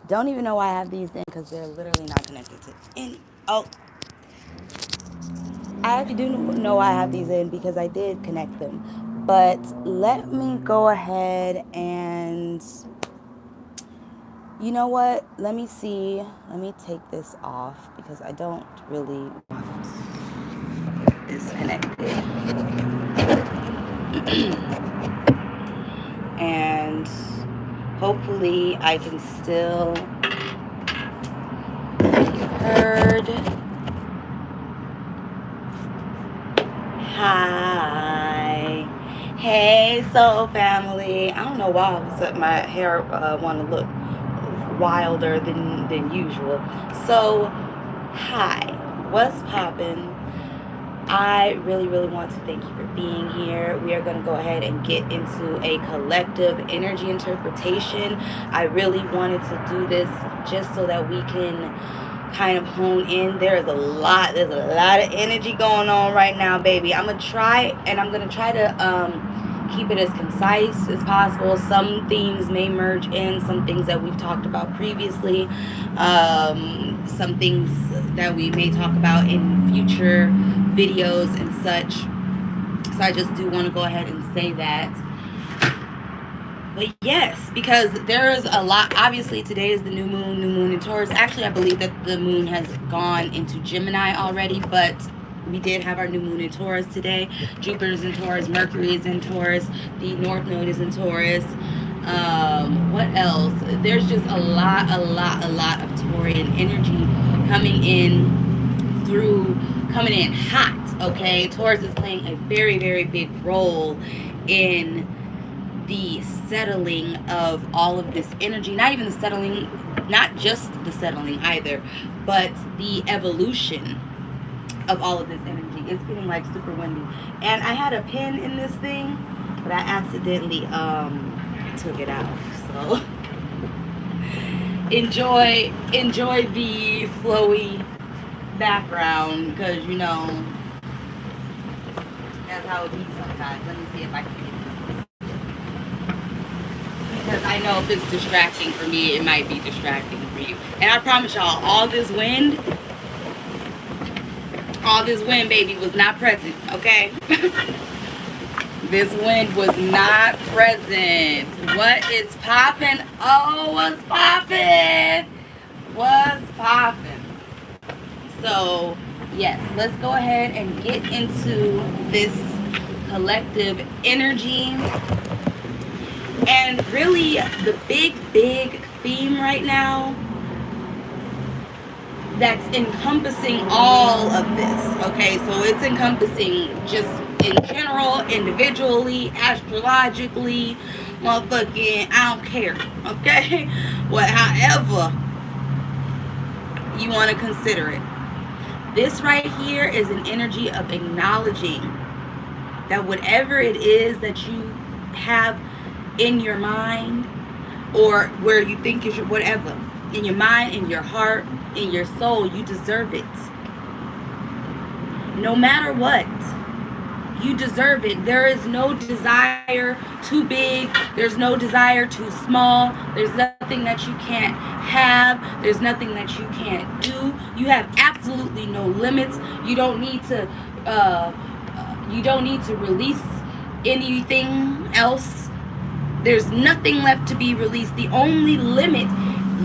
don't even know why I have these in because they're literally not connected to any. Oh, I actually do know why I have these in because I did connect them. But let me go ahead and, you know what? Let me see. Let me take this off because I don't really want this connected. And hopefully I can still be heard. Hi. Hey, soul family. I don't know why I was my hair want to look wilder than usual. So, hi. What's poppin'? I really want to thank you for being here. We are going to go ahead and get into a collective energy interpretation. I really wanted to do this just so that we can kind of hone in. There's a lot of energy going on right now, baby. I'm gonna try to keep it as concise as possible. Some themes may merge in, some things that we've talked about previously, some things that we may talk about in future videos and such. So I just do want to go ahead and say that. But yes, because there is a lot. Obviously, today is the new moon in Taurus. Actually, I believe that the moon has gone into Gemini already, but we did have our new moon in Taurus today. Jupiter's in Taurus, Mercury is in Taurus, the North Node is in Taurus. What else? There's just a lot of Taurian energy coming in hot. Okay, Taurus is playing a very big role in the settling of all of this energy. Not even the settling, not just the settling either, but the evolution of all of this energy. It's getting like super windy. And I had a pin in this thing, but I accidentally took it out. So enjoy the flowy background, because you know that's how it be sometimes. Let me see if I can get this. Because I know if it's distracting for me, it might be distracting for you. And I promise y'all, all this wind, baby, was not present, okay? This wind was not present. What is poppin'? Oh, what's poppin'? What's poppin'? So, yes, let's go ahead and get into this collective energy. And really, the big theme right now that's encompassing all of this, okay? So it's encompassing just in general, individually, astrologically, motherfucking, I don't care, okay? However you want to consider it. This right here is an energy of acknowledging that whatever it is that you have in your mind, or where you think is your whatever, in your mind, in your heart, in your soul, you deserve it. No matter what, you deserve it. There is no desire too big. There's no desire too small. There's nothing that you can't have. There's nothing that you can't do. You have absolutely no limits. You don't need to release anything else. There's nothing left to be released. The only limit,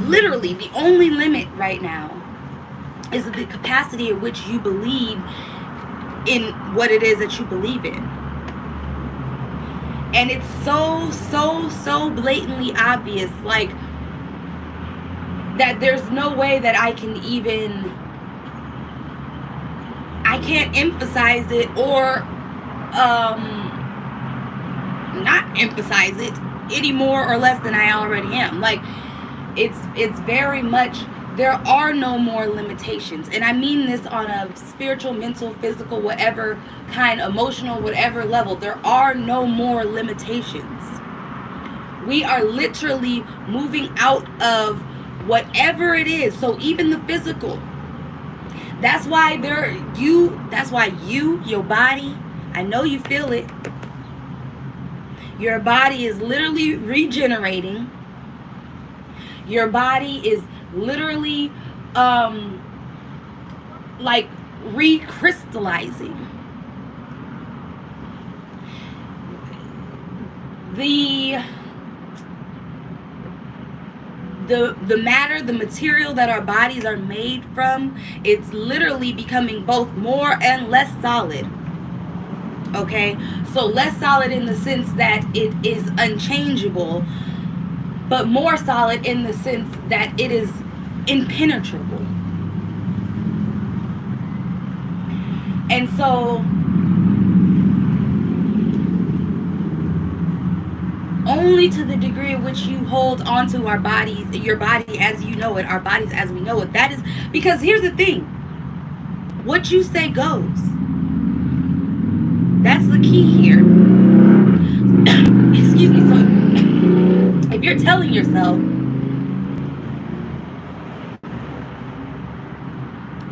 literally the only limit right now, is the capacity at which you believe in what it is that you believe in. And it's so blatantly obvious, like, that there's no way that I can't emphasize it or not emphasize it any more or less than I already am. Like, it's very much, there are no more limitations. And I mean this on a spiritual, mental, physical, whatever kind, emotional, whatever level. There are no more limitations. We are literally moving out of whatever it is. So even the physical. That's why your body, I know you feel it. Your body is literally regenerating. Your body is literally like recrystallizing. The matter, the material that our bodies are made from, it's literally becoming both more and less solid. Okay, so less solid in the sense that it is unchangeable, but more solid in the sense that it is impenetrable. And so only to the degree in which you hold onto our bodies, your body as you know it, our bodies as we know it, that is, because here's the thing, what you say goes. That's the key here. Excuse me. So if you're telling yourself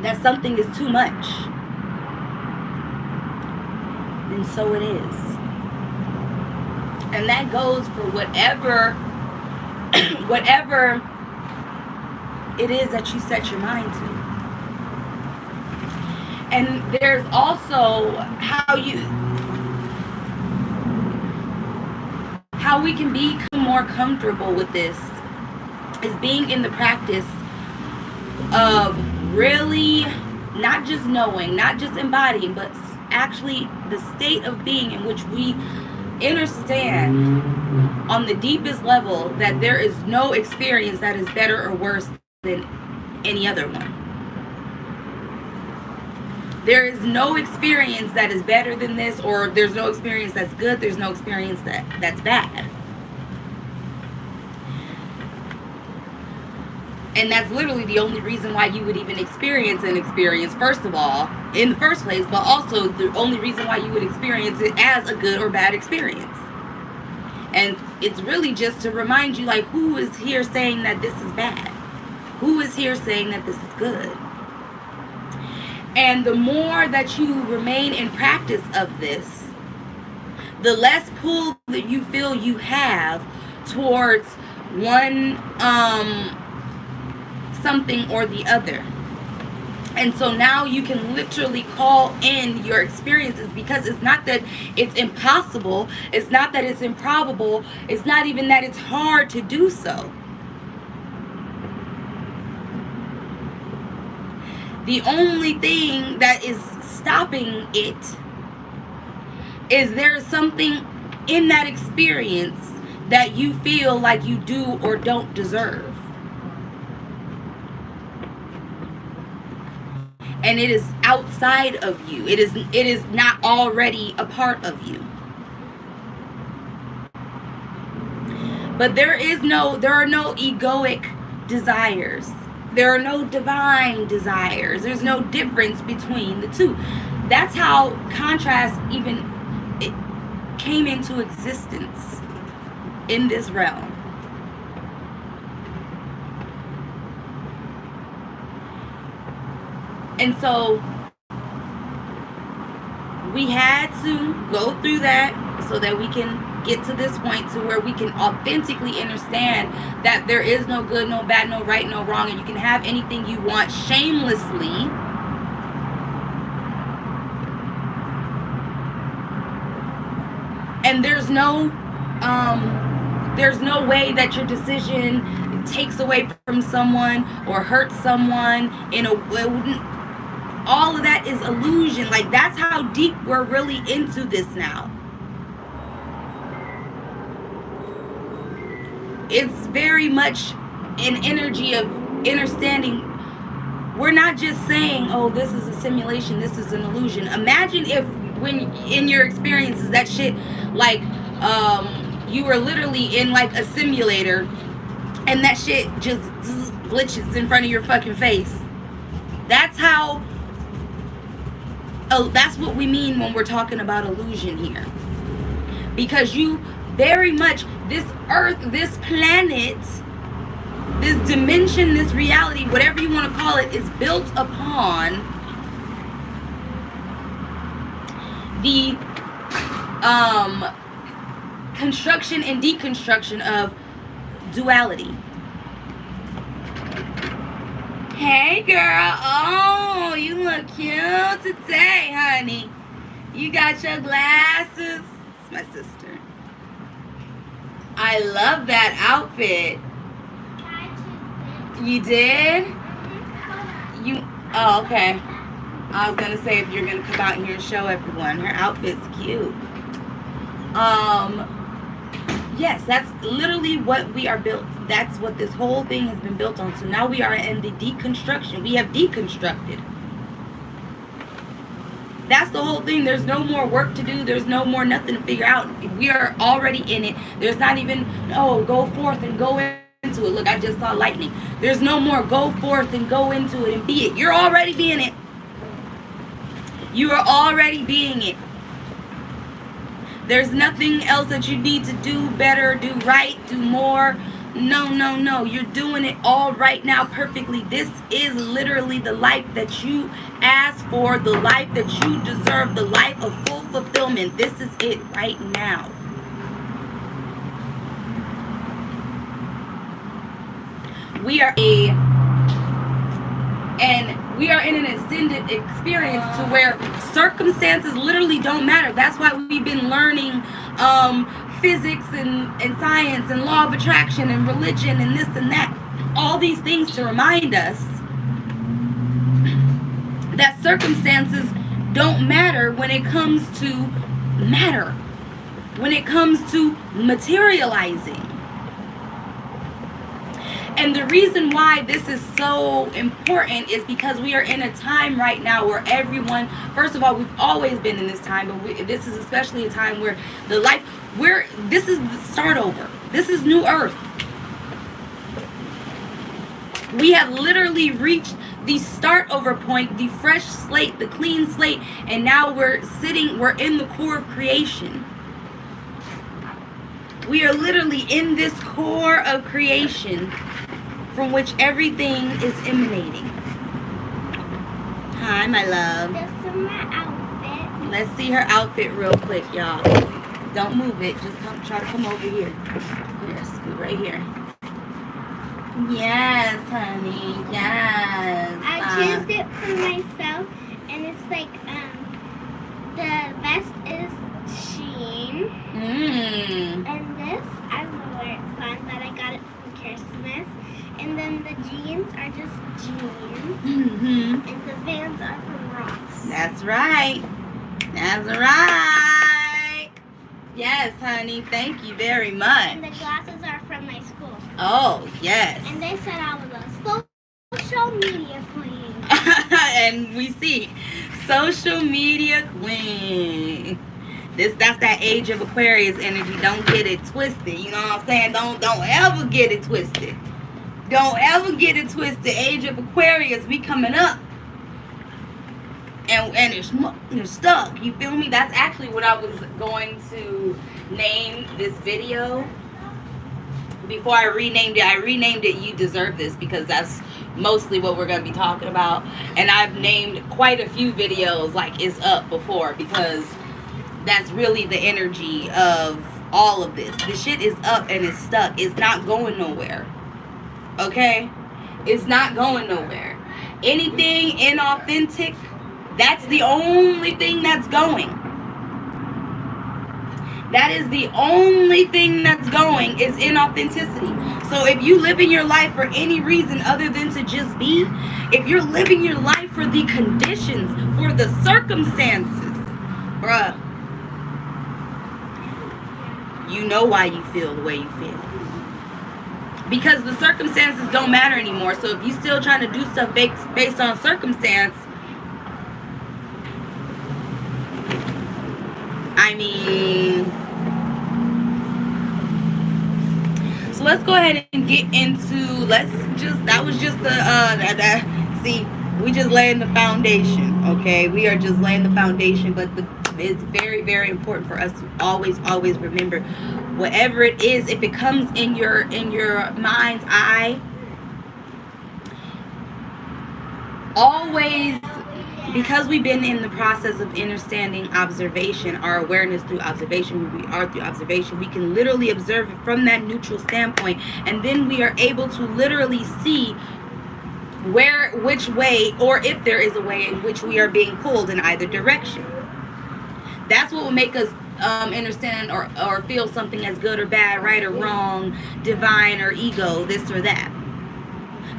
that something is too much, then so it is. And that goes for whatever it is that you set your mind to. And there's also how we can become more comfortable with this is being in the practice of really not just knowing, not just embodying, but actually the state of being in which we understand on the deepest level that there is no experience that is better or worse than any other one. There is no experience that is better than this, or there's no experience that's good, there's no experience that's bad. And that's literally the only reason why you would even experience an experience, first of all, in the first place, but also the only reason why you would experience it as a good or bad experience. And it's really just to remind you, like, who is here saying that this is bad? Who is here saying that this is good? And the more that you remain in practice of this, the less pull that you feel you have towards one something or the other. And so now you can literally call in your experiences, because it's not that it's impossible, it's not that it's improbable, it's not even that it's hard to do so. The only thing that is stopping it is there's something in that experience that you feel like you do or don't deserve. And it is outside of you. It is not already a part of you. But there are no egoic desires. There are no divine desires. There's no difference between the two. That's how contrast even it came into existence in this realm. And so we had to go through that so that we can get to this point to where we can authentically understand that there is no good, no bad, no right, no wrong, and you can have anything you want shamelessly. And there's no way that your decision takes away from someone or hurts someone in a way. All of that is illusion. Like, that's how deep we're really into this now. It's very much an energy of understanding. We're not just saying, oh, this is a simulation, this is an illusion. Imagine if, when in your experiences, that shit, like, you were literally in like a simulator and that shit just glitches in front of your fucking face. That's how. Oh, that's what we mean when we're talking about illusion here. Because you very much, this earth, this planet, this dimension, this reality, whatever you want to call it, is built upon the construction and deconstruction of duality. Hey, girl. Oh, you look cute today, honey. You got your glasses. It's my sister. I love that outfit. You did? You? Oh, okay. I was gonna say if you're gonna come out here and show everyone. Her outfit's cute. Yes, that's literally what we are built. That's what this whole thing has been built on. So now we are in the deconstruction. We have deconstructed. That's the whole thing. There's no more work to do. There's no more nothing to figure out. We are already in it. There's not even, oh, go forth and go into it. Look, I just saw lightning. There's no more go forth and go into it and be it. You're already being it. You are already being it. There's nothing else that you need to do better, do right, do more. No, no, no. You're doing it all right now perfectly. This is literally the life that you asked for, the life that you deserve, the life of full fulfillment. This is it right now. We are we are in an extended experience to where circumstances literally don't matter. That's why we've been learning physics and science and law of attraction and religion and this and that. All these things to remind us that circumstances don't matter when it comes to matter, when it comes to materializing. And the reason why this is so important is because we are in a time right now where everyone, first of all, we've always been in this time, but this is especially a time where this is the start over. This is new earth. We have literally reached the start over point, the fresh slate, the clean slate, and now we're in the core of creation. We are literally in this core of creation from which everything is emanating. Hi, my love. This is my outfit. Let's see her outfit real quick, y'all. Don't move it. Just try to come over here. Here, scoot right here. Yes, honey. Yes. I choose it for myself, and it's like the vest is sheen. And this, I don't know where it's from, but I got it from Christmas. And then the jeans are just jeans. And the Vans are from Ross. That's right. That's right. Yes, honey. Thank you very much. And the glasses are from my school. Oh, yes. And they said I was a social media queen. And we see social media queen. That's that age of Aquarius energy. Don't get it twisted. You know what I'm saying? Don't ever get it twisted. Don't ever get it twisted. Age of Aquarius, we coming up. And it's stuck. You feel me? That's actually what I was going to name this video. Before I renamed it You Deserve This, because that's mostly what we're going to be talking about. And I've named quite a few videos like It's Up before, because that's really the energy of all of this. The shit is up and it's stuck. It's not going nowhere. Okay? It's not going nowhere. Anything inauthentic, that's the only thing that's going. That is the only thing that's going, is inauthenticity. So if you live in your life for any reason other than to just be, if you're living your life for the conditions, for the circumstances, bruh, you know why you feel the way you feel. Because the circumstances don't matter anymore. So if you're still trying to do stuff based on circumstance, I mean, so let's go ahead and get into, that was just the, see, we just laying the foundation, okay? We are just laying the foundation, but it's very, very important for us to always remember, whatever it is, if it comes in your mind's eye, always, because we've been in the process of understanding observation, our awareness through observation, who we are through observation, we can literally observe it from that neutral standpoint, and then we are able to literally see which way, or if there is a way in which we are being pulled in either direction. That's what will make us understand or feel something as good or bad, right or wrong, divine or ego, this or that.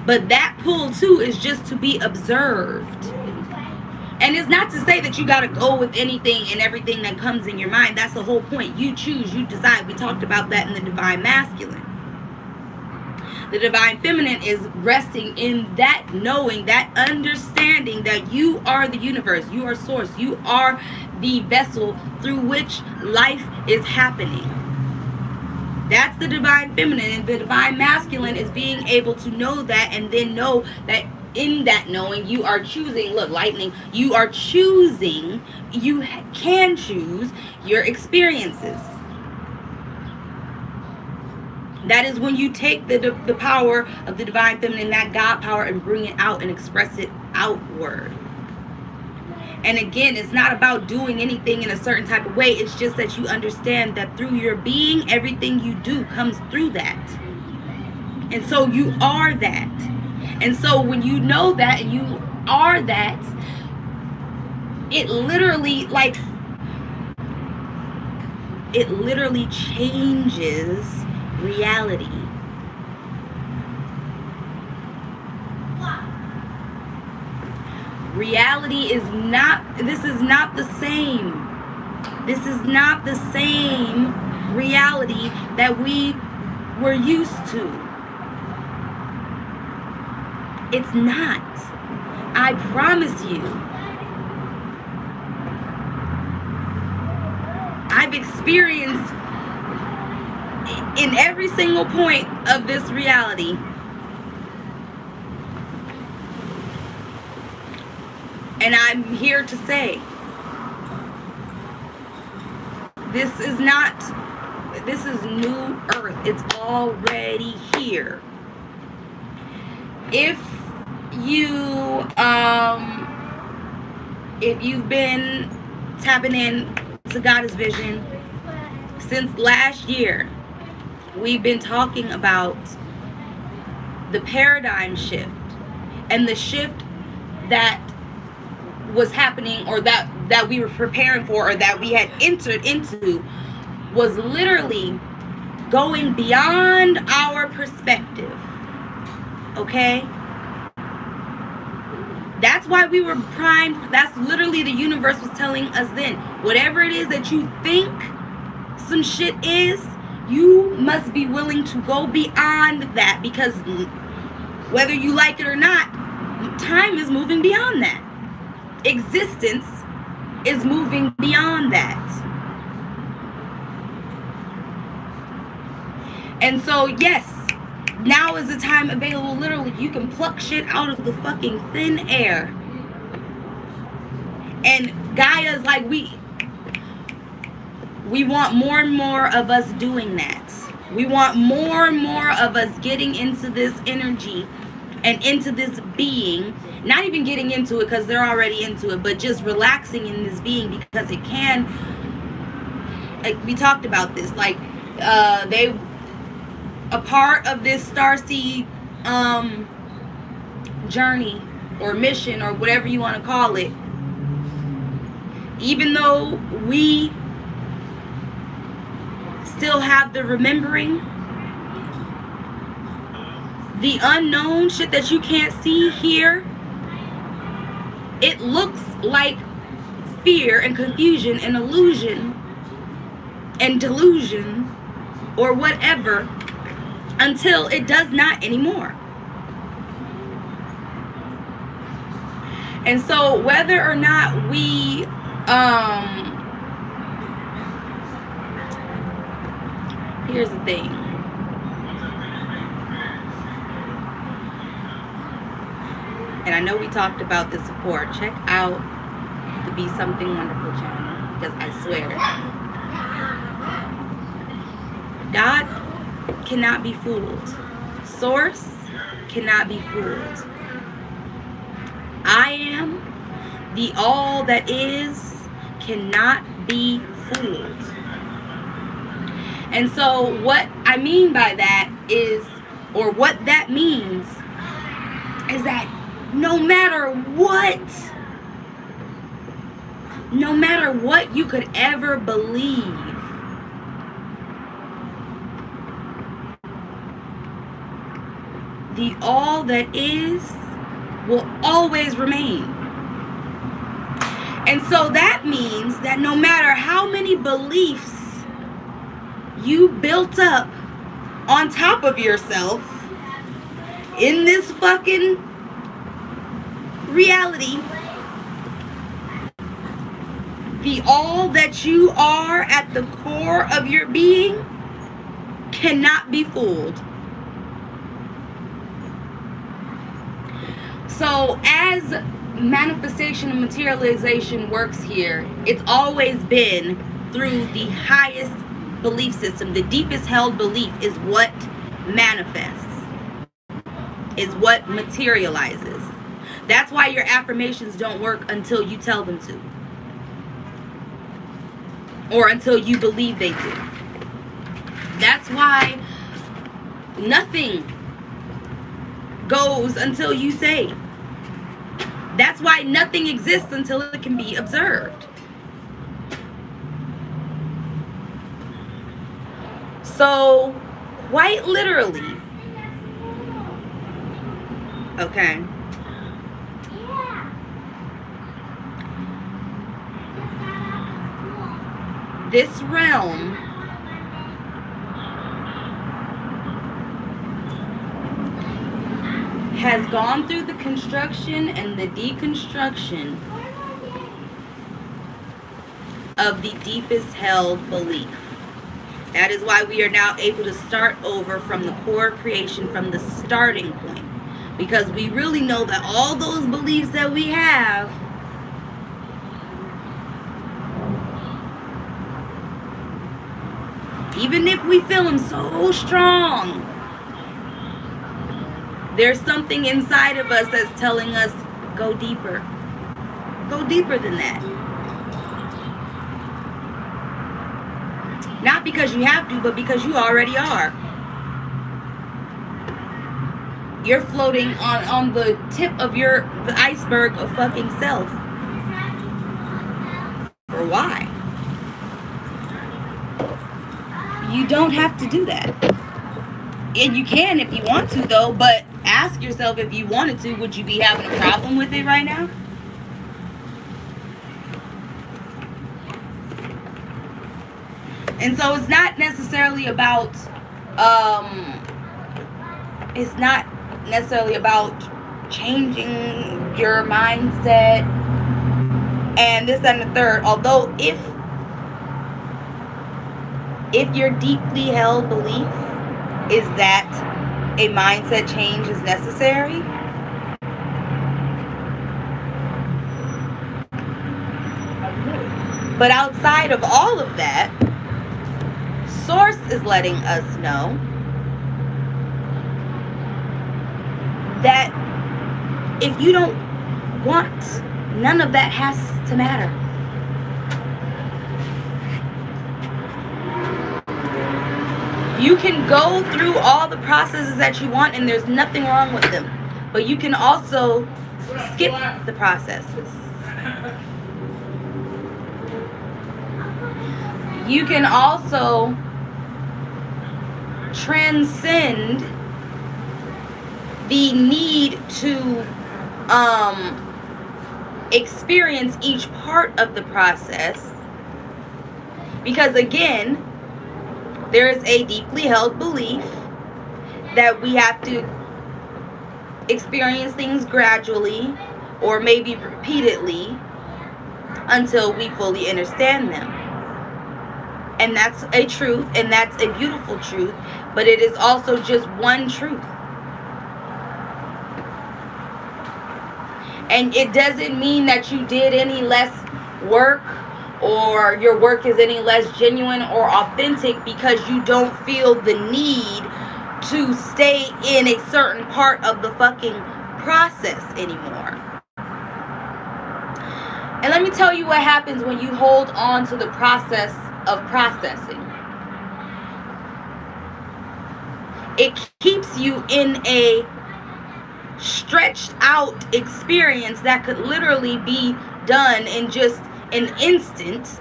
But that pull too is just to be observed. And it's not to say that you got to go with anything and everything that comes in your mind. That's the whole point. You choose, you decide. We talked about that in the divine masculine. The divine feminine is resting in that knowing, that understanding that you are the universe, you are source, you are the vessel through which life is happening. That's the divine feminine. And the divine masculine is being able to know that, and then know that in that knowing you are choosing, look, lightning, you are choosing, you can choose your experiences. That is when you take the power of the divine feminine, that God power, and bring it out and express it outward. And again, it's not about doing anything in a certain type of way. It's just that you understand that through your being, everything you do comes through that. And so you are that. And so when you know that and you are that, it literally changes reality. Reality is not, this is not the same. This is not the same reality that we were used to. It's not. I promise you. I've experienced in every single point of this reality. And I'm here to say, this is new earth. It's already here. If you've been tapping in to Goddess Vision since last year, we've been talking about the paradigm shift and the shift that was happening, or that we were preparing for, or that we had entered into, was literally going beyond our perspective. Okay? That's why we were primed. That's literally the universe was telling us then. Whatever it is that you think some shit is, you must be willing to go beyond that, because whether you like it or not, time is moving beyond that. Existence is moving beyond that. And so, yes, now is the time available. Literally, you can pluck shit out of the fucking thin air. And Gaia's like, we want more and more of us doing that. We want more and more of us getting into this energy and into this being. Not even getting into it because they're already into it, but just relaxing in this being, because it can, like we talked about this, like they a part of this starseed journey or mission or whatever you want to call it. Even though we still have the remembering, the unknown shit that you can't see here, it looks like fear and confusion and illusion and delusion or whatever, until it does not anymore. And so whether or not we here's the thing. And I know we talked about this before. Check out the Be Something Wonderful channel, because I swear, God cannot be fooled. Source cannot be fooled. I am, the all that is, cannot be fooled. And so what I mean by that is, or what that means, is that no matter what you could ever believe, the all that is will always remain. And so that means that no matter how many beliefs you built up on top of yourself in this fucking reality, the all that you are at the core of your being cannot be fooled. So as manifestation and materialization works here, it's always been through the highest belief system. The deepest held belief is what manifests, is what materializes. That's why your affirmations don't work until you tell them to, or until you believe they do. That's why nothing goes until you say. That's why nothing exists until it can be observed. So, quite literally, okay, this realm has gone through the construction and the deconstruction of the deepest held belief. That is why we are now able to start over from the core creation, from the starting point. Because we really know that all those beliefs that we have even if we feel them so strong, there's something inside of us that's telling us, go deeper. Go deeper than that. Not because you have to, but because you already are. You're floating on the tip of the iceberg of fucking self. For why? You don't have to do that. And you can if you want to, though, but ask yourself, if you wanted to, would you be having a problem with it right now? And so it's not necessarily about changing your mindset and this and the third. Although if your deeply held belief is that a mindset change is necessary, but outside of all of that, Source is letting us know that if you don't want, none of that has to matter. You can go through all the processes that you want, and there's nothing wrong with them. But you can also skip the processes. You can also transcend the need to experience each part of the process, because again, there is a deeply held belief that we have to experience things gradually or maybe repeatedly until we fully understand them. And that's a truth, and that's a beautiful truth, but it is also just one truth. And it doesn't mean that you did any less work or your work is any less genuine or authentic because you don't feel the need to stay in a certain part of the fucking process anymore. And let me tell you what happens when you hold on to the process of processing. It keeps you in a stretched out experience that could literally be done in just an instant,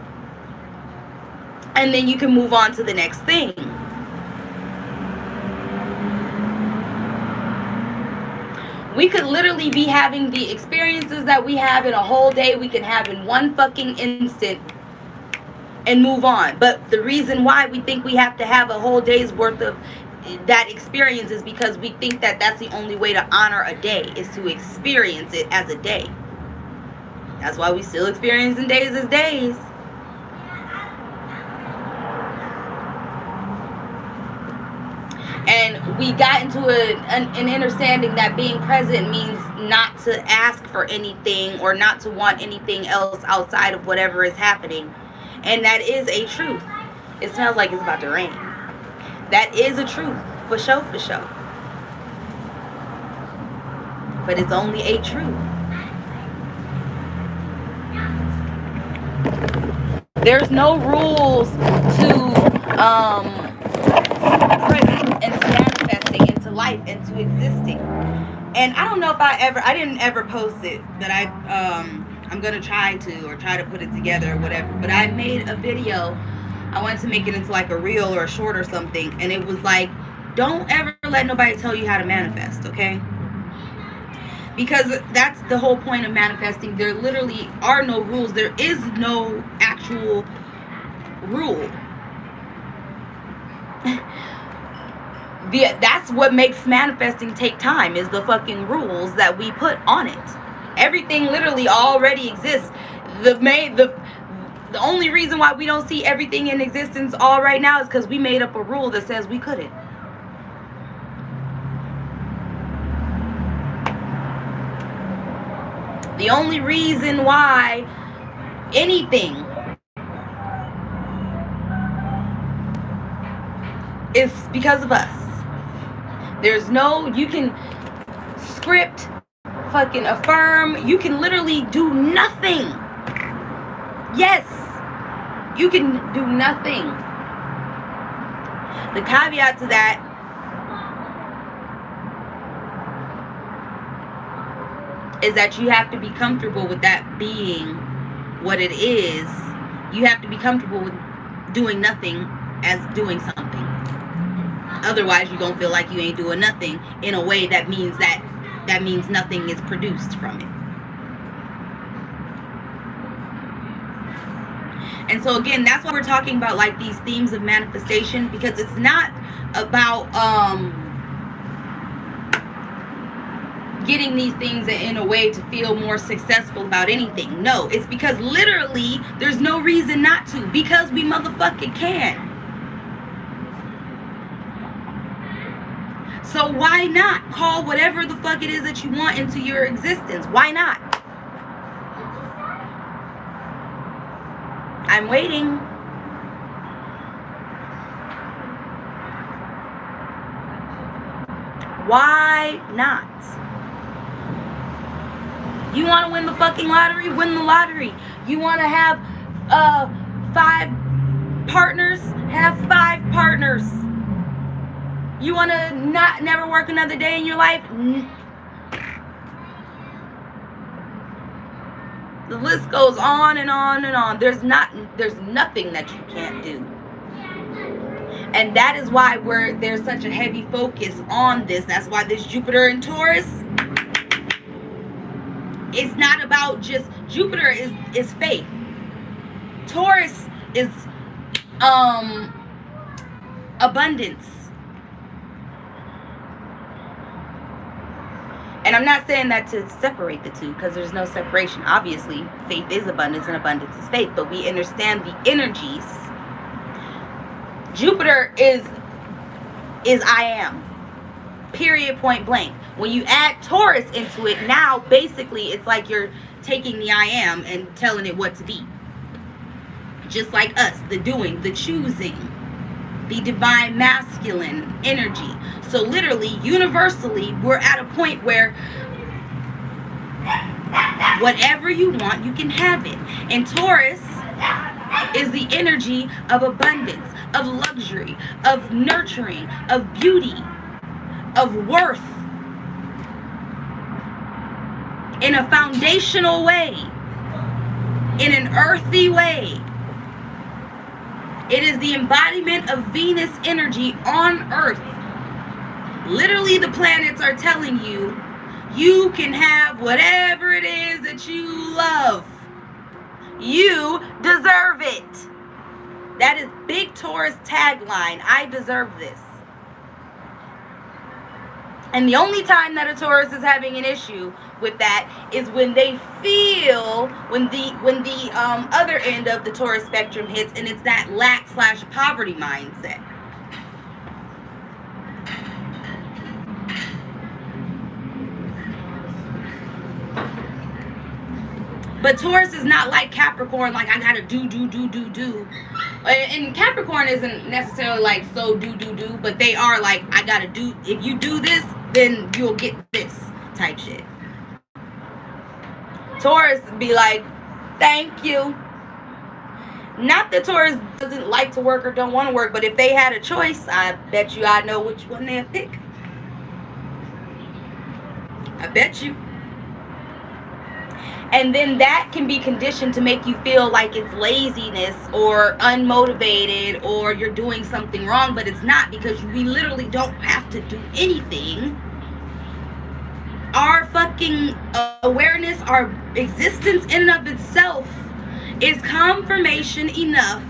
and then you can move on to the next thing. We could literally be having the experiences that we have in a whole day, we can have in one fucking instant and move on. But the reason why we think we have to have a whole day's worth of that experience is because we think that that's the only way to honor a day, is to experience it as a day. That's why we still experiencing days as days. And we got into an understanding that being present means not to ask for anything or not to want anything else outside of whatever is happening. And that is a truth. It smells like it's about to rain. That is a truth, for sure, for sure. But it's only a truth. There's no rules to presence and to manifesting into life and to existing. And I don't know if I didn't ever post it, but I'm gonna try to put it together or whatever. But I made a video. I wanted to make it into like a reel or a short or something, and it was like, don't ever let nobody tell you how to manifest, okay? Because that's the whole point of manifesting. There literally are no rules. There is no actual rule. That's what makes manifesting take time, is the fucking rules that we put on it. Everything literally already exists. The only reason why we don't see everything in existence all right now is because we made up a rule that says we couldn't. The only reason why anything is because of us. There's no, you can script, fucking affirm, you can literally do nothing. Yes, you can do nothing. The caveat to that is that you have to be comfortable with that being what it is. You have to be comfortable with doing nothing as doing something. Otherwise, you're going to feel like you ain't doing nothing in a way that means nothing is produced from it. And so again, that's why we're talking about like these themes of manifestation, because it's not about getting these things in a way to feel more successful about anything. No, it's because literally there's no reason not to, because we motherfucking can. So why not call whatever the fuck it is that you want into your existence? Why not? I'm waiting. Why not? You want to win the fucking lottery? Win the lottery. You want to have 5 partners? Have 5 partners. You want to never work another day in your life? The list goes on and on and on. There's nothing that you can't do. And that is why there's such a heavy focus on this. That's why this Jupiter in Taurus, it's not about just, Jupiter is faith. Taurus is abundance. And I'm not saying that to separate the two, because there's no separation. Obviously, faith is abundance and abundance is faith. But we understand the energies. Jupiter is I am. Period, point blank. When you add Taurus into it, now basically it's like you're taking the I am and telling it what to be. Just like us, the doing, the choosing, the divine masculine energy. So literally, universally, we're at a point where whatever you want, you can have it. And Taurus is the energy of abundance, of luxury, of nurturing, of beauty, of worth. in a foundational way, in an earthy way. It is the embodiment of Venus energy on Earth. Literally, the planets are telling you, you can have whatever it is that you love. You deserve it. That is Big Taurus tagline. I deserve this. And the only time that a Taurus is having an issue with that is when they feel, when the other end of the Taurus spectrum hits, and it's that lack/poverty mindset. But Taurus is not like Capricorn, like I gotta do. And Capricorn isn't necessarily like so do, but they are like, I gotta do. If you do this, then you'll get this type shit. Taurus be like, thank you. Not that Taurus doesn't like to work or don't want to work, but if they had a choice, I bet you I know which one they'd pick. I bet you. And then that can be conditioned to make you feel like it's laziness or unmotivated or you're doing something wrong, but it's not, because we literally don't have to do anything. Our fucking awareness, our existence in and of itself is confirmation enough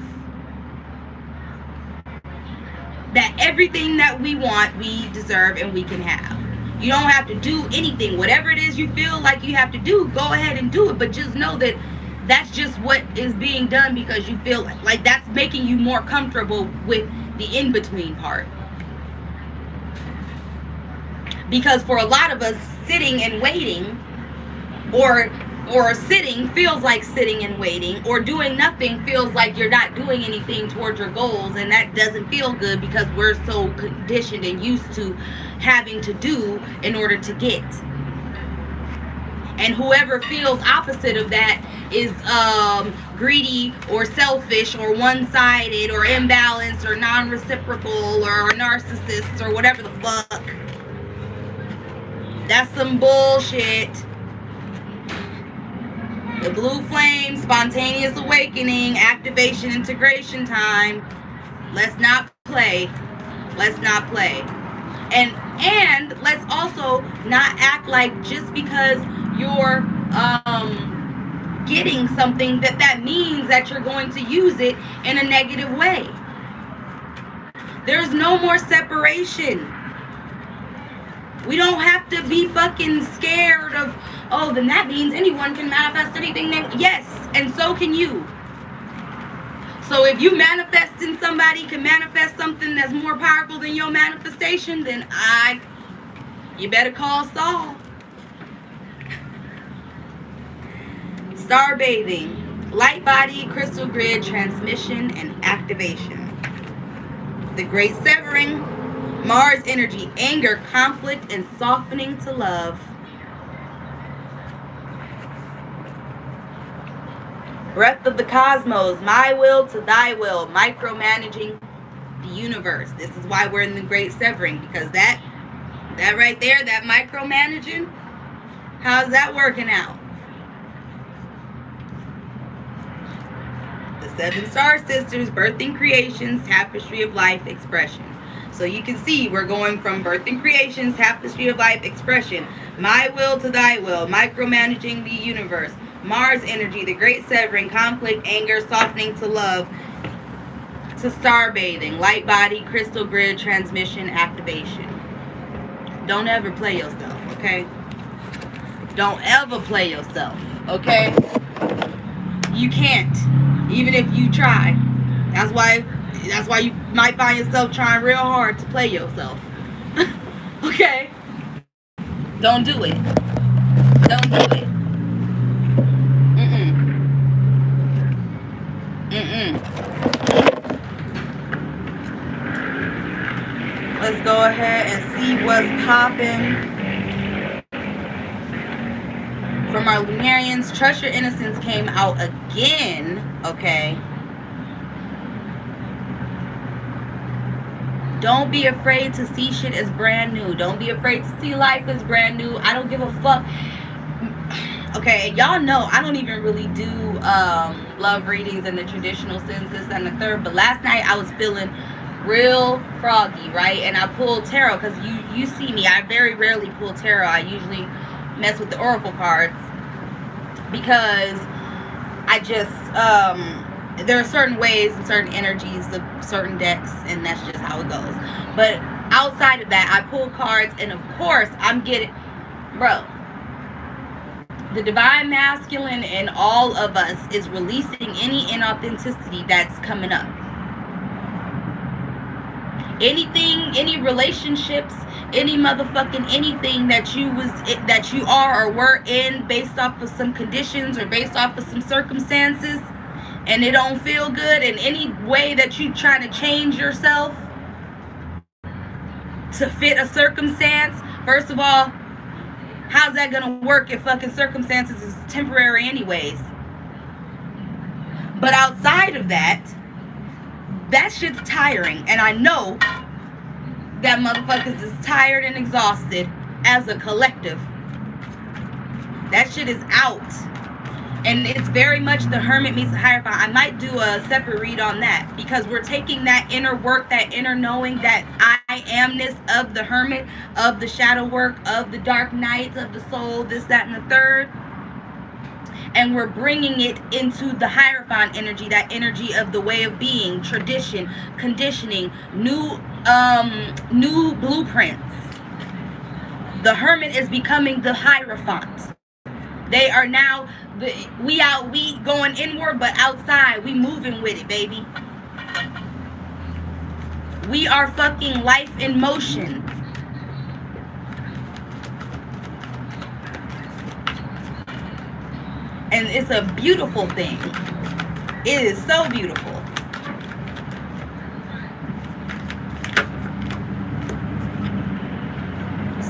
that everything that we want, we deserve and we can have. You don't have to do anything. Whatever it is you feel like you have to do, go ahead and do it. But just know that that's just what is being done because you feel like that's making you more comfortable with the in-between part. Because for a lot of us, sitting and waiting or sitting feels like sitting and waiting, or doing nothing feels like you're not doing anything towards your goals, and that doesn't feel good because we're so conditioned and used to having to do in order to get. And whoever feels opposite of that is greedy or selfish or one-sided or imbalanced or non-reciprocal or a narcissist or whatever the fuck. That's some bullshit. The blue flame, spontaneous awakening, activation, integration time. Let's not play. Let's not play. And let's also not act like just because you're getting something that means that you're going to use it in a negative way. There's no more separation. We don't have to be fucking scared of, oh, then that means anyone can manifest anything. Yes, and so can you. So if you manifesting somebody can manifest something that's more powerful than your manifestation, then you better call Saul. Star bathing, light body, crystal grid, transmission, and activation. The great severing, Mars energy, anger, conflict, and softening to love. Breath of the cosmos, my will to thy will, micromanaging the universe. This is why we're in the great severing, because that right there, that micromanaging, how's that working out? The 7 star sisters, birthing creations, tapestry of life, expression. So you can see we're going from birthing creations, tapestry of life, expression, my will to thy will, micromanaging the universe, Mars energy, the great severing, conflict, anger, softening to love, to star bathing, light body, crystal grid, transmission, activation. Don't ever play yourself, okay? Don't ever play yourself, okay? You can't, even if you try. That's why you might find yourself trying real hard to play yourself. Okay? Don't do it. Don't do it. Let's go ahead and see what's popping. From our Lunarians, Trust Your Innocence came out again, okay? Don't be afraid to see shit as brand new. Don't be afraid to see life as brand new. I don't give a fuck. Okay, y'all know I don't even really do love readings in the traditional sense, this and the third. But last night I was feeling real froggy, right? And I pulled tarot because you see me. I very rarely pull tarot. I usually mess with the oracle cards because I just there are certain ways and certain energies of certain decks, and that's just how it goes. But outside of that, I pull cards, and of course I'm getting, bro, the divine masculine in all of us is releasing any inauthenticity that's coming up. Anything, any relationships, any motherfucking anything that you are or were in based off of some conditions or based off of some circumstances, and it don't feel good in any way that you trying to change yourself to fit a circumstance. First of all, how's that gonna work if fucking circumstances is temporary anyways? But outside of that, that shit's tiring, and I know that motherfuckers is tired and exhausted as a collective. That shit is out, and it's very much the Hermit meets the Hierophant. I might do a separate read on that because we're taking that inner work, that inner knowing, that I amness of the Hermit, of the shadow work, of the dark nights of the soul, this, that, and the third, and we're bringing it into the Hierophant energy, that energy of the way of being, tradition, conditioning, new blueprints. The Hermit is becoming the Hierophant. They are now, we going inward, but outside, we moving with it, baby. We are fucking life in motion. And it's a beautiful thing. It is so beautiful.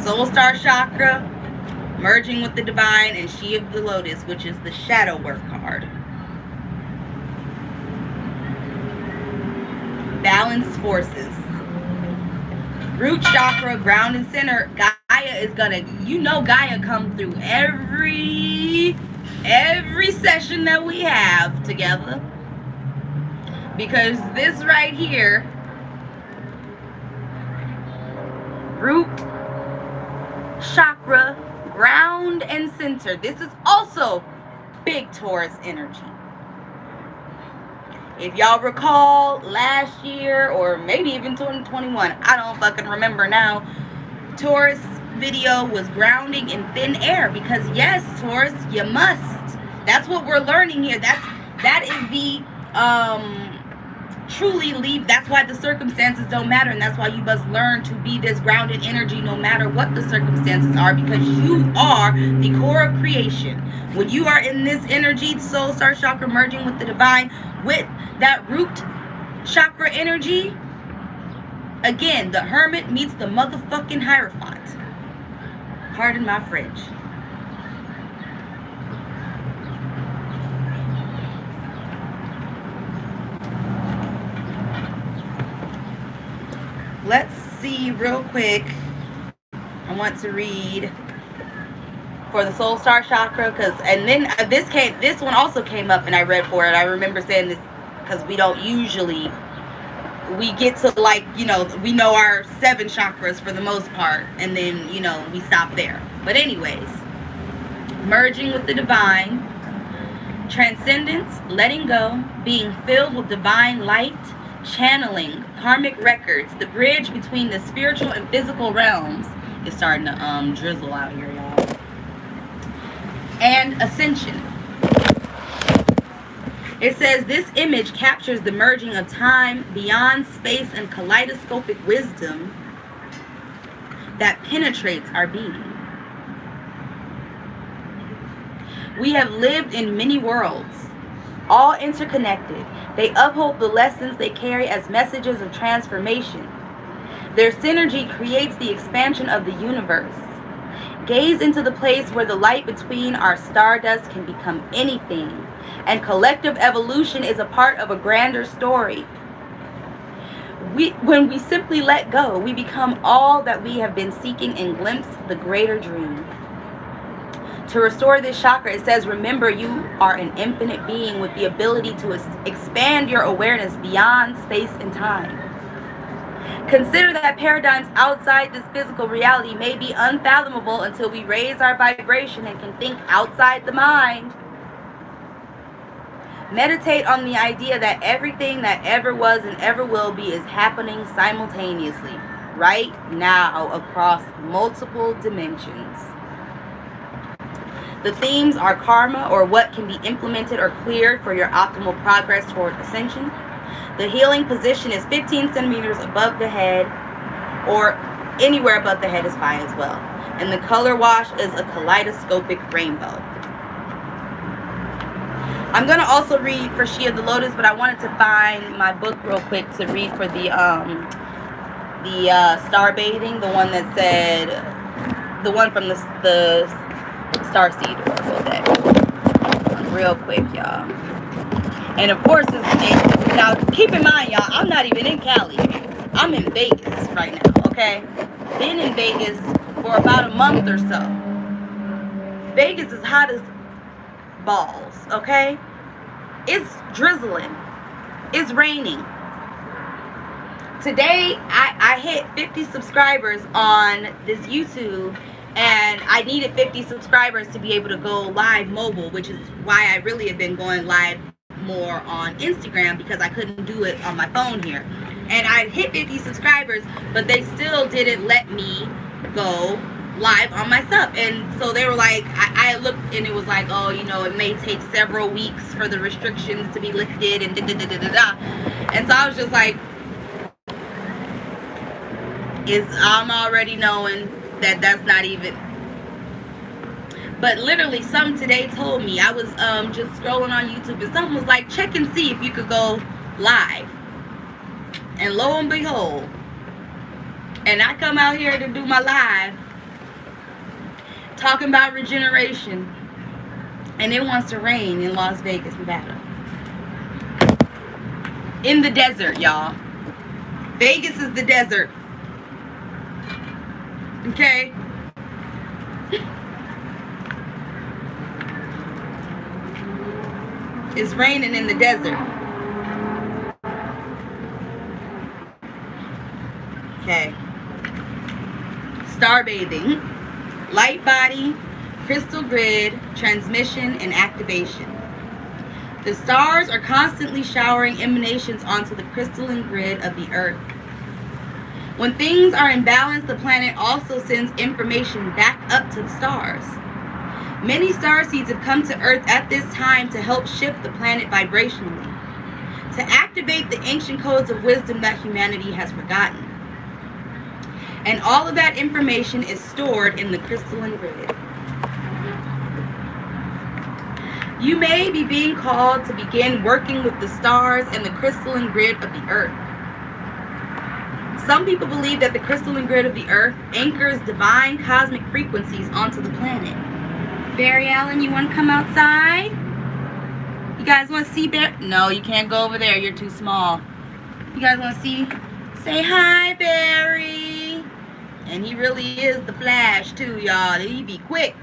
Soul Star Chakra, merging with the Divine, and She of the Lotus, which is the shadow work card. Balanced forces. Root chakra, ground and center. Gaia is gonna, Gaia come through every session that we have together, because this right here, root chakra, ground and center, this is also big Taurus energy. If y'all recall last year, or maybe even 2021, I don't fucking remember now, Taurus video was grounding in thin air, because yes, Taurus, you must. That's what we're learning here. That is the truly leave. That's why the circumstances don't matter, and that's why you must learn to be this grounded energy no matter what the circumstances are, because you are the core of creation. When you are in this energy, Soul Star Chakra merging with the Divine, with that root chakra energy, again, the Hermit meets the motherfucking Hierophant. Pardon my French. Let's see real quick. I want to read for the Soul Star Chakra, and then this one also came up, and I read for it. I remember saying this because we don't usually, we get to we know our 7 chakras for the most part, and then we stop there. But anyways, merging with the Divine, transcendence, letting go, being filled with divine light, channeling karmic records, the bridge between the spiritual and physical realms. It's starting to drizzle out here, y'all. And ascension. It says this image captures the merging of time beyond space and kaleidoscopic wisdom that penetrates our being. We have lived in many worlds, all interconnected. They uphold the lessons they carry as messages of transformation. Their synergy creates the expansion of the universe. Gaze into the place where the light between our stardust can become anything, and collective evolution is a part of a grander story. When we simply let go, we become all that we have been seeking and glimpse the greater dream. To restore this chakra, it says, remember, you are an infinite being with the ability to expand your awareness beyond space and time. Consider that paradigms outside this physical reality may be unfathomable until we raise our vibration and can think outside the mind. Meditate on the idea that everything that ever was and ever will be is happening simultaneously, right now, across multiple dimensions. The themes are karma, or what can be implemented or cleared for your optimal progress toward ascension. The healing position is 15 centimeters above the head, or anywhere above the head is fine as well. And the color wash is a kaleidoscopic rainbow. I'm going to also read for She of the Lotus, but I wanted to find my book real quick to read for the star bathing, the one that said, the one from the Star Seed Oracle deck. Real quick, y'all. And of course, now keep in mind, y'all, I'm not even in Cali. I'm in Vegas right now, okay? Been in Vegas for about a month or so. Vegas is hot as balls, okay? It's drizzling. It's raining. Today, I hit 50 subscribers on this YouTube, and I needed 50 subscribers to be able to go live mobile, which is why I really have been going live more on Instagram, because I couldn't do it on my phone here. And I hit 50 subscribers, but they still didn't let me go live on my stuff. And so they were like, I looked and it was like, oh, you know, it may take several weeks for the restrictions to be lifted and da-da-da-da-da. And so I was just like, I'm already knowing that that's not even. But literally, some today told me, I was just scrolling on YouTube, and someone was like, check and see if you could go live. And lo and behold, and I come out here to do my live talking about regeneration, and it wants to rain in Las Vegas, Nevada. In the desert, y'all. Vegas is the desert. Okay? It's raining in the desert. Okay. Star bathing. Light body, crystal grid, transmission, and activation. The stars are constantly showering emanations onto the crystalline grid of the earth. When things are in balance, the planet also sends information back up to the stars. Many star seeds have come to Earth at this time to help shift the planet vibrationally, to activate the ancient codes of wisdom that humanity has forgotten. And all of that information is stored in the crystalline grid. You may be being called to begin working with the stars and the crystalline grid of the Earth. Some people believe that the crystalline grid of the Earth anchors divine cosmic frequencies onto the planet. Barry Allen, you want to come outside? You guys want to see Barry? No, you can't go over there. You're too small. You guys want to see? Say hi, Barry. And he really is the Flash, too, y'all. He be quick.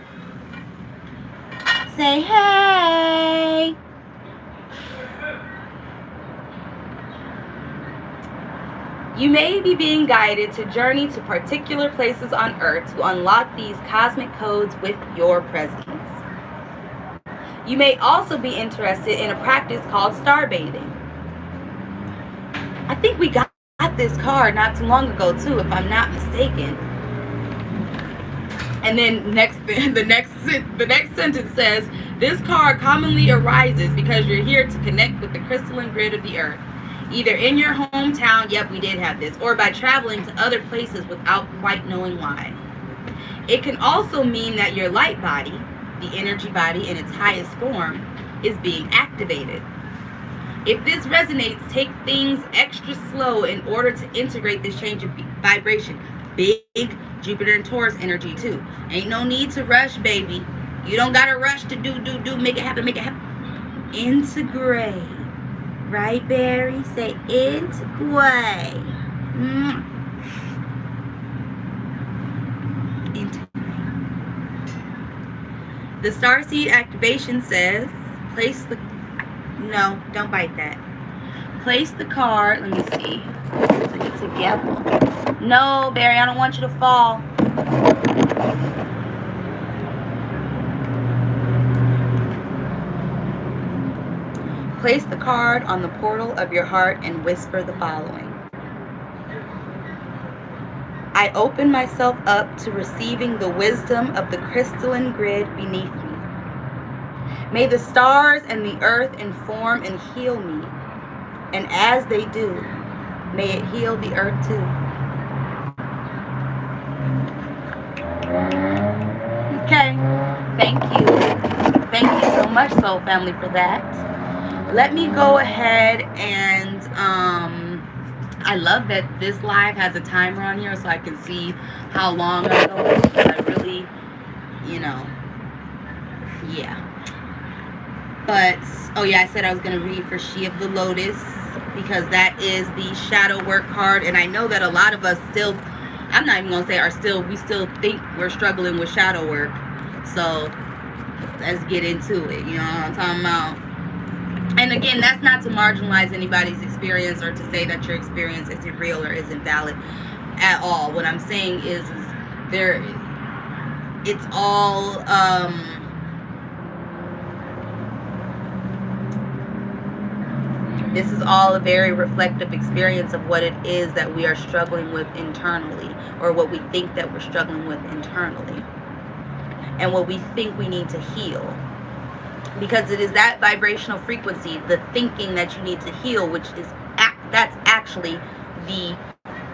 Say hey. You may be being guided to journey to particular places on Earth to unlock these cosmic codes with your presence. You may also be interested in a practice called star bathing. I think we got this card not too long ago too, if I'm not mistaken. And then the next sentence says, this card commonly arises because you're here to connect with the crystalline grid of the Earth, either in your hometown, yep, we did have this, or by traveling to other places without quite knowing why. It can also mean that your light body, the energy body in its highest form, is being activated. If this resonates, take things extra slow in order to integrate this change of vibration. Big Jupiter and Taurus energy too. Ain't no need to rush, baby. You don't gotta rush to do, make it happen. Integrate. Right, Barry? Say integrate. Integrate. The starseed activation says, place the, no, don't bite that. Place the card, let me see, put it together. No, Barry, I don't want you to fall. Place the card on the portal of your heart and whisper the following. I open myself up to receiving the wisdom of the crystalline grid beneath me. May the stars and the earth inform and heal me. And as they do, may it heal the earth too. Okay, thank you. Thank you so much, Soul Family, for that. Let me go ahead and, I love that this live has a timer on here so I can see how long I go. I really, yeah. But, oh yeah, I said I was going to read for She of the Lotus because that is the shadow work card. And I know that a lot of us still, I'm not even going to say we still think we're struggling with shadow work. So, let's get into it. You know what I'm talking about? And again, that's not to marginalize anybody's experience or to say that your experience isn't real or isn't valid at all. What I'm saying is it's all, this is all a very reflective experience of what it is that we are struggling with internally, or what we think that we're struggling with internally, and what we think we need to heal. Because it is that vibrational frequency, the thinking that you need to heal, which is that's actually the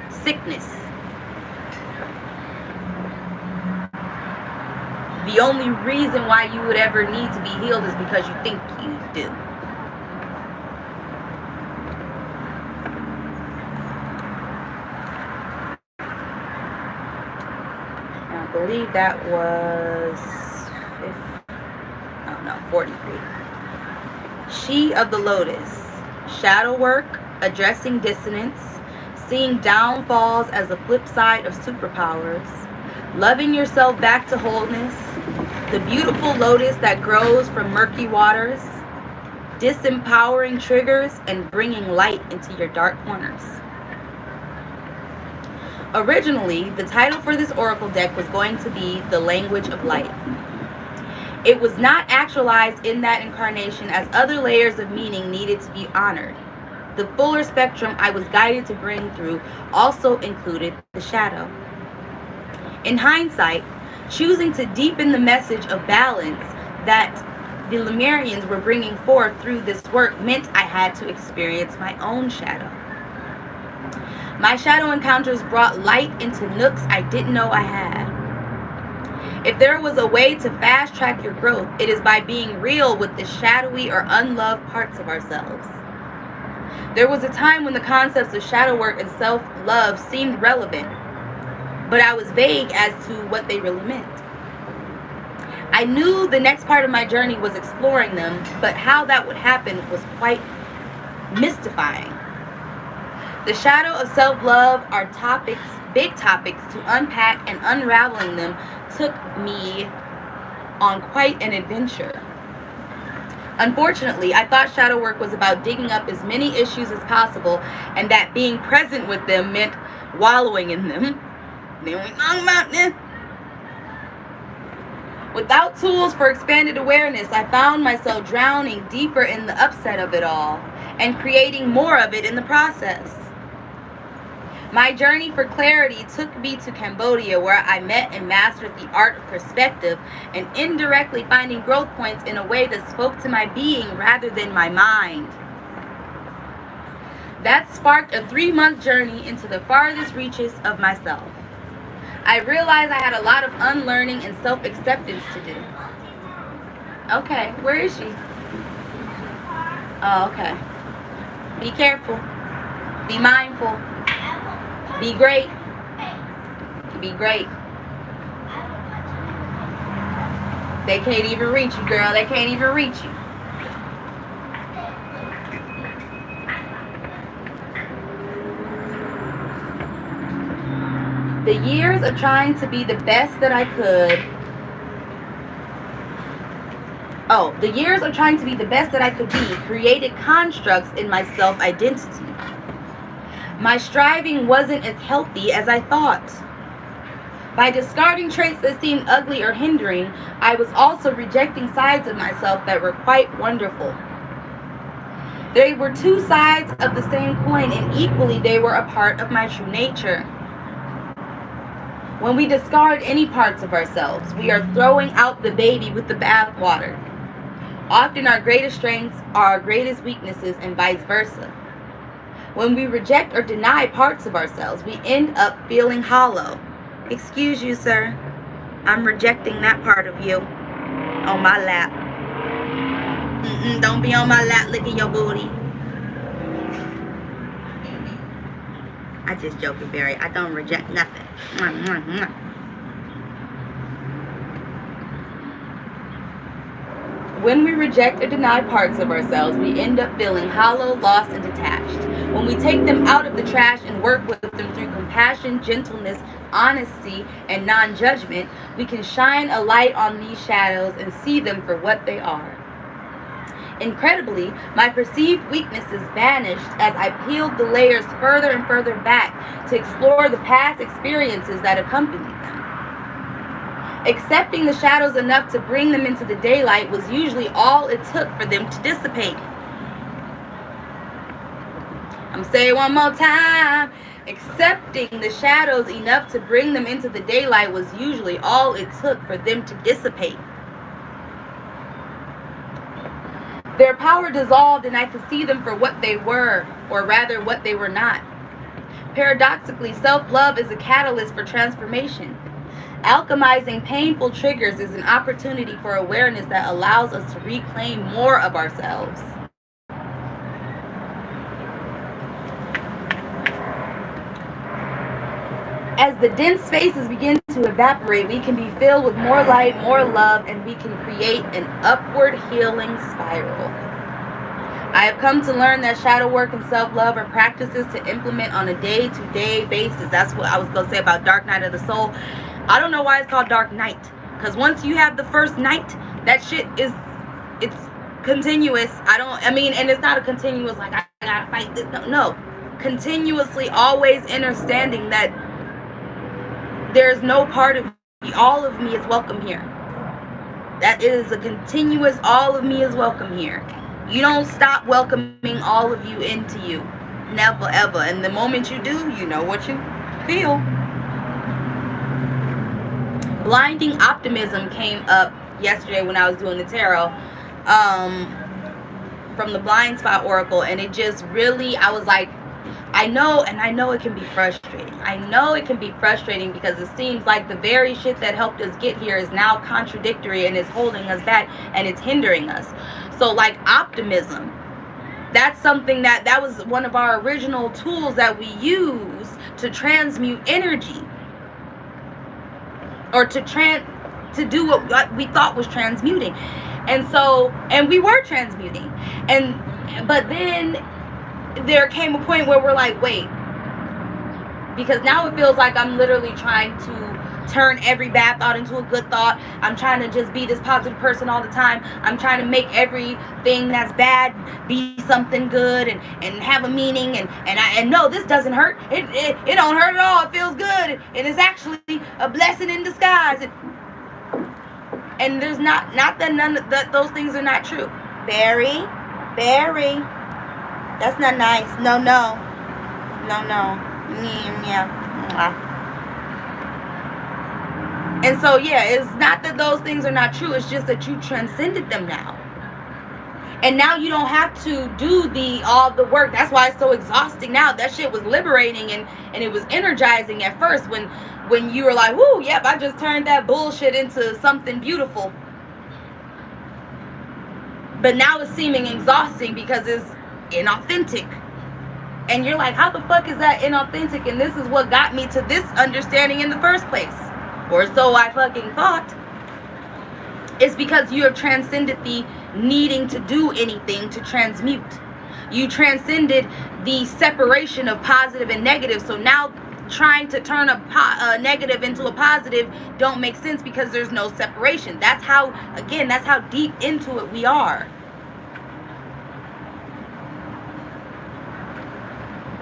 sickness. The only reason why you would ever need to be healed is because you think you do. I believe that was 43. She of the Lotus. Shadow work, addressing dissonance, seeing downfalls as the flip side of superpowers, loving yourself back to wholeness, the beautiful lotus that grows from murky waters, disempowering triggers, and bringing light into your dark corners. Originally, the title for this oracle deck was going to be The Language of Light. It was not actualized in that incarnation, as other layers of meaning needed to be honored. The fuller spectrum I was guided to bring through also included the shadow. In hindsight, choosing to deepen the message of balance that the Lemurians were bringing forth through this work meant I had to experience my own shadow. My shadow encounters brought light into nooks I didn't know I had. If there was a way to fast track your growth, it is by being real with the shadowy or unloved parts of ourselves. There was a time when the concepts of shadow work and self-love seemed relevant, but I was vague as to what they really meant. I knew the next part of my journey was exploring them, but how that would happen was quite mystifying. The shadow of self-love are topics, big topics to unpack, and unraveling them took me on quite an adventure. Unfortunately, I thought shadow work was about digging up as many issues as possible, and that being present with them meant wallowing in them. Then we talk about this. Without tools for expanded awareness, I found myself drowning deeper in the upset of it all and creating more of it in the process. My journey for clarity took me to Cambodia, where I met and mastered the art of perspective and indirectly finding growth points in a way that spoke to my being rather than my mind. That sparked a 3-month journey into the farthest reaches of myself. I realized I had a lot of unlearning and self-acceptance to do. Okay, where is she? Oh, okay. Be careful. Be mindful. Be great. Be great. They can't even reach you, girl. They can't even reach you. The years of trying to be the best that I could Oh, the years of trying to be the best that I could be created constructs in my self-identity. My striving wasn't as healthy as I thought. By discarding traits that seemed ugly or hindering, I was also rejecting sides of myself that were quite wonderful. They were two sides of the same coin, and equally they were a part of my true nature. When we discard any parts of ourselves, we are throwing out the baby with the bathwater. Often our greatest strengths are our greatest weaknesses, and vice versa. When we reject or deny parts of ourselves, we end up feeling hollow. Excuse you, sir. I'm rejecting that part of you on my lap. Don't be on my lap licking your booty. I just joking, Barry. I don't reject nothing. When we reject or deny parts of ourselves, we end up feeling hollow, lost, and detached. When we take them out of the trash and work with them through compassion, gentleness, honesty, and non-judgment, we can shine a light on these shadows and see them for what they are. Incredibly, my perceived weaknesses vanished as I peeled the layers further and further back to explore the past experiences that accompanied them. Accepting the shadows enough to bring them into the daylight was usually all it took for them to dissipate. I'm saying it one more time. Accepting the shadows enough to bring them into the daylight was usually all it took for them to dissipate. Their power dissolved, and I could see them for what they were, or rather what they were not. Paradoxically, self-love is a catalyst for transformation. Alchemizing painful triggers is an opportunity for awareness that allows us to reclaim more of ourselves. As the dense spaces begin to evaporate, we can be filled with more light, more love, and we can create an upward healing spiral. I have come to learn that shadow work and self-love are practices to implement on a day-to-day basis. That's what I was going to say about Dark Night of the Soul. I don't know why it's called Dark Night. Because once you have the first night, that shit is, it's continuous. And it's not a continuous, like, I gotta fight this. No. Continuously always understanding that there's no part of me, all of me is welcome here. That is a continuous, all of me is welcome here. You don't stop welcoming all of you into you. Never, ever. And the moment you do, you know what you feel. Blinding optimism came up yesterday when I was doing the tarot from the Blind Spot Oracle, and it just really, I was like, I know it can be frustrating. I know it can be frustrating because it seems like the very shit that helped us get here is now contradictory and is holding us back and it's hindering us. So like optimism, that's something that was one of our original tools that we use to transmute energy. Or to do what we thought was transmuting. And we were transmuting. But then there came a point where we're like, wait, because now it feels like I'm literally trying to turn every bad thought into a good thought. I'm trying to just be this positive person all the time. I'm trying to make everything that's bad be something good and have a meaning. And no, this doesn't hurt. It don't hurt at all. It feels good. And it's actually a blessing in disguise. And there's not that none of those things are not true. Barry, that's not nice. No. Yeah. And so, yeah, it's not that those things are not true. It's just that you transcended them now. And now you don't have to do all the work. That's why it's so exhausting now. That shit was liberating and it was energizing at first when you were like, whoo, yep, I just turned that bullshit into something beautiful. But now it's seeming exhausting because it's inauthentic. And you're like, how the fuck is that inauthentic? And this is what got me to this understanding in the first place. Or so I fucking thought. It's because you have transcended the needing to do anything to transmute. You transcended the separation of positive and negative. So now trying to turn a negative into a positive don't make sense because there's no separation. That's how, again, that's how deep into it we are.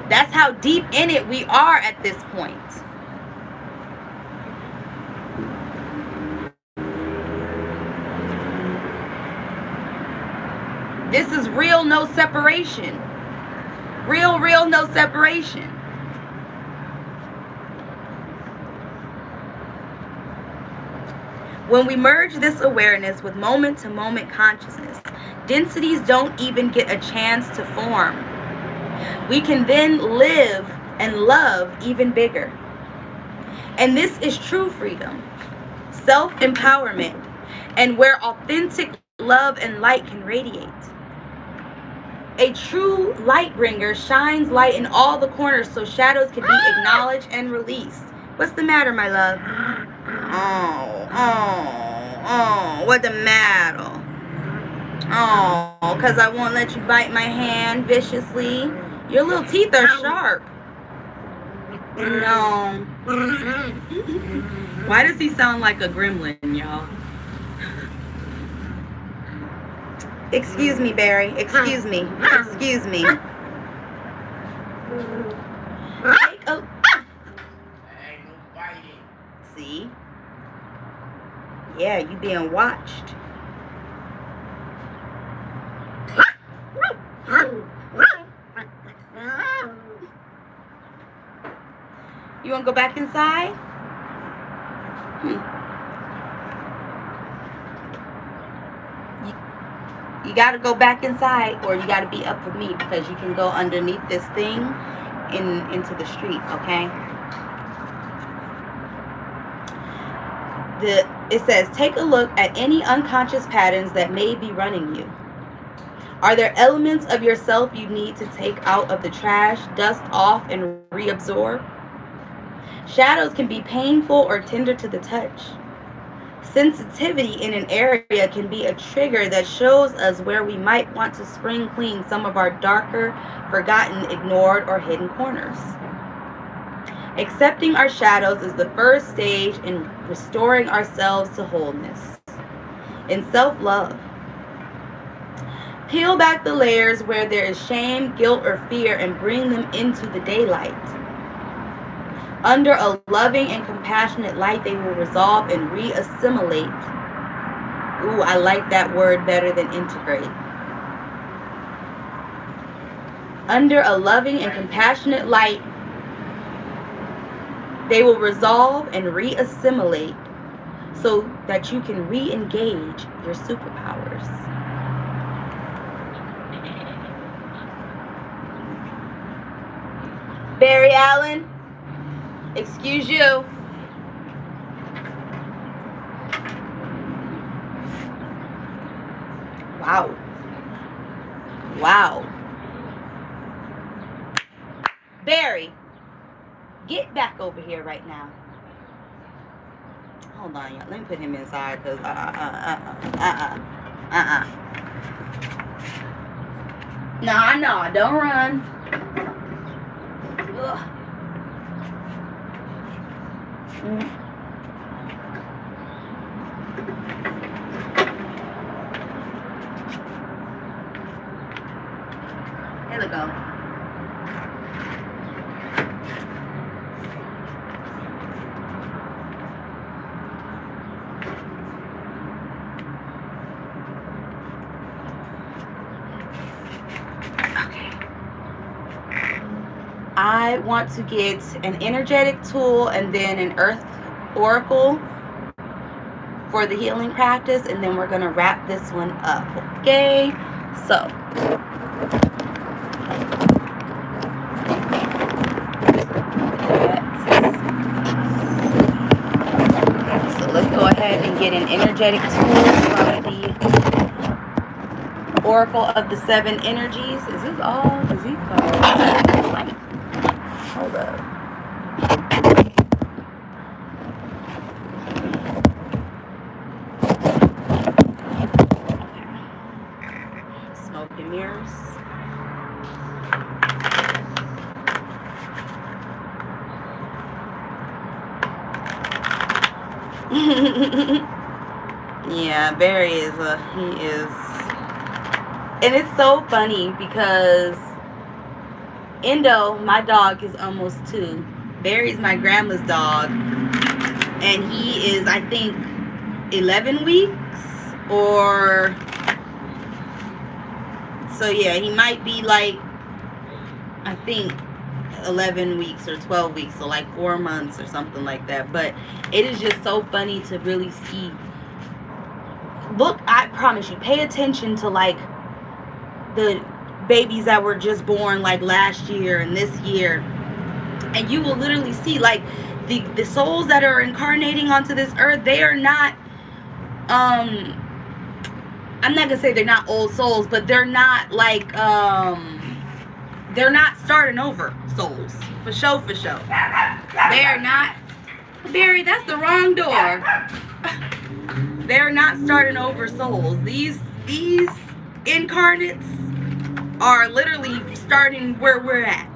That's how deep in it we are at this point. This is real, no separation. Real, no separation. When we merge this awareness with moment-to-moment consciousness, densities don't even get a chance to form. We can then live and love even bigger. And this is true freedom, self-empowerment, and where authentic love and light can radiate. A true light bringer shines light in all the corners so shadows can be acknowledged and released. What's the matter, my love? Oh, what the matter? Oh, because I won't let you bite my hand viciously. Your little teeth are sharp. No. Why does he sound like a gremlin, y'all? Excuse me, Barry. Excuse me. Excuse me. Take a... See? Yeah, you being watched. You want to go back inside? You got to go back inside, or you got to be up with me, because you can go underneath this thing into the street, okay? It says, take a look at any unconscious patterns that may be running you. Are there elements of yourself you need to take out of the trash, dust off, and reabsorb? Shadows can be painful or tender to the touch. Sensitivity in an area can be a trigger that shows us where we might want to spring clean some of our darker, forgotten, ignored, or hidden corners. Accepting our shadows is the first stage in restoring ourselves to wholeness. In self-love, peel back the layers where there is shame, guilt, or fear and bring them into the daylight. Under a loving and compassionate light, they will resolve and re-assimilate. Ooh, I like that word better than integrate. Under a loving and compassionate light, they will resolve and re-assimilate so that you can re-engage your superpowers. Barry Allen, excuse you. Wow. Wow. Barry, get back over here right now. Hold on, y'all. Let me put him inside, because No, don't run. Ugh. There we go. I want to get an energetic tool and then an earth oracle for the healing practice, and then we're going to wrap this one up, okay? So let's go ahead and get an energetic tool from the oracle of the 7 energies. Is this all? Is he called? Hold up. Smoke and mirrors. Yeah, Barry is and it's so funny because Indo, my dog, is almost 2. Barry's my grandma's dog, and he is, I think, 11 weeks or so. Yeah, he might be like, I think, 11 weeks or 12 weeks, so like 4 months or something like that. But it is just so funny to really see. Look, I promise you, pay attention to like the babies that were just born like last year and this year, and you will literally see like the souls that are incarnating onto this earth. They are not I'm not gonna say they're not old souls, but they're not like they're not starting over souls, for sure. They're not, Barry, that's the wrong door. They're not starting over souls. These incarnates are literally starting where we're at,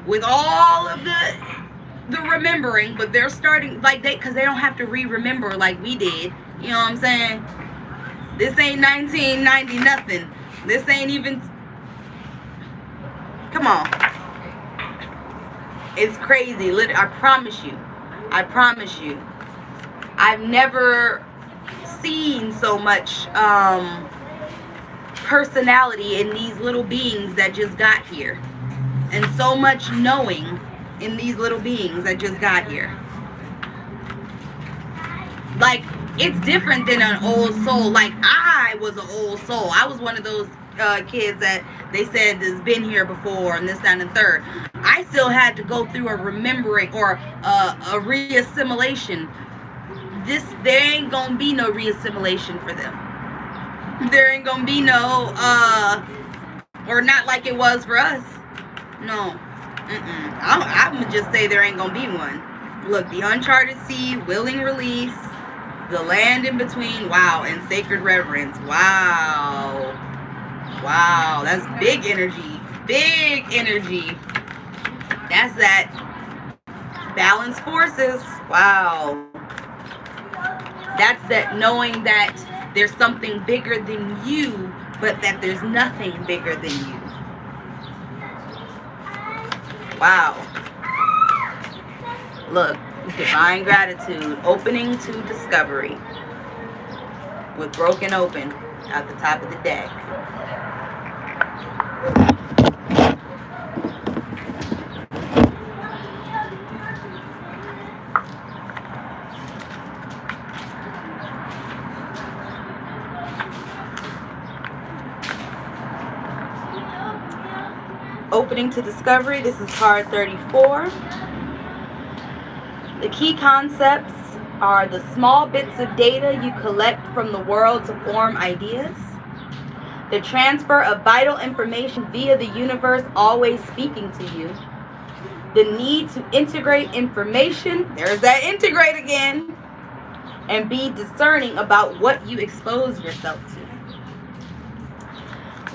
with all of the remembering, but they're starting like because they don't have to remember like we did. You know what I'm saying? This ain't 1990 nothing. This ain't even, come on. It's crazy. I promise you. I've never seen so much personality in these little beings that just got here, and so much knowing in these little beings that just got here. Like, it's different than an old soul. Like, I was an old soul. I was one of those kids that they said has been here before and this, that, and the third. I still had to go through a remembering or a reassimilation. There ain't gonna be no reassimilation for them. There ain't gonna be no or not like it was for us. No. I'm gonna just say there ain't gonna be one. Look, the uncharted sea, willing release, the land in between, wow, and sacred reverence. Wow, that's big energy. That's that balanced forces. Wow, that's that knowing that there's something bigger than you, but that there's nothing bigger than you. Wow. Look, divine gratitude, opening to discovery, with broken open at the top of the deck. Opening to discovery, this is card 34. The key concepts are the small bits of data you collect from the world to form ideas, the transfer of vital information via the universe always speaking to you, the need to integrate information, there's that integrate again, and be discerning about what you expose yourself to.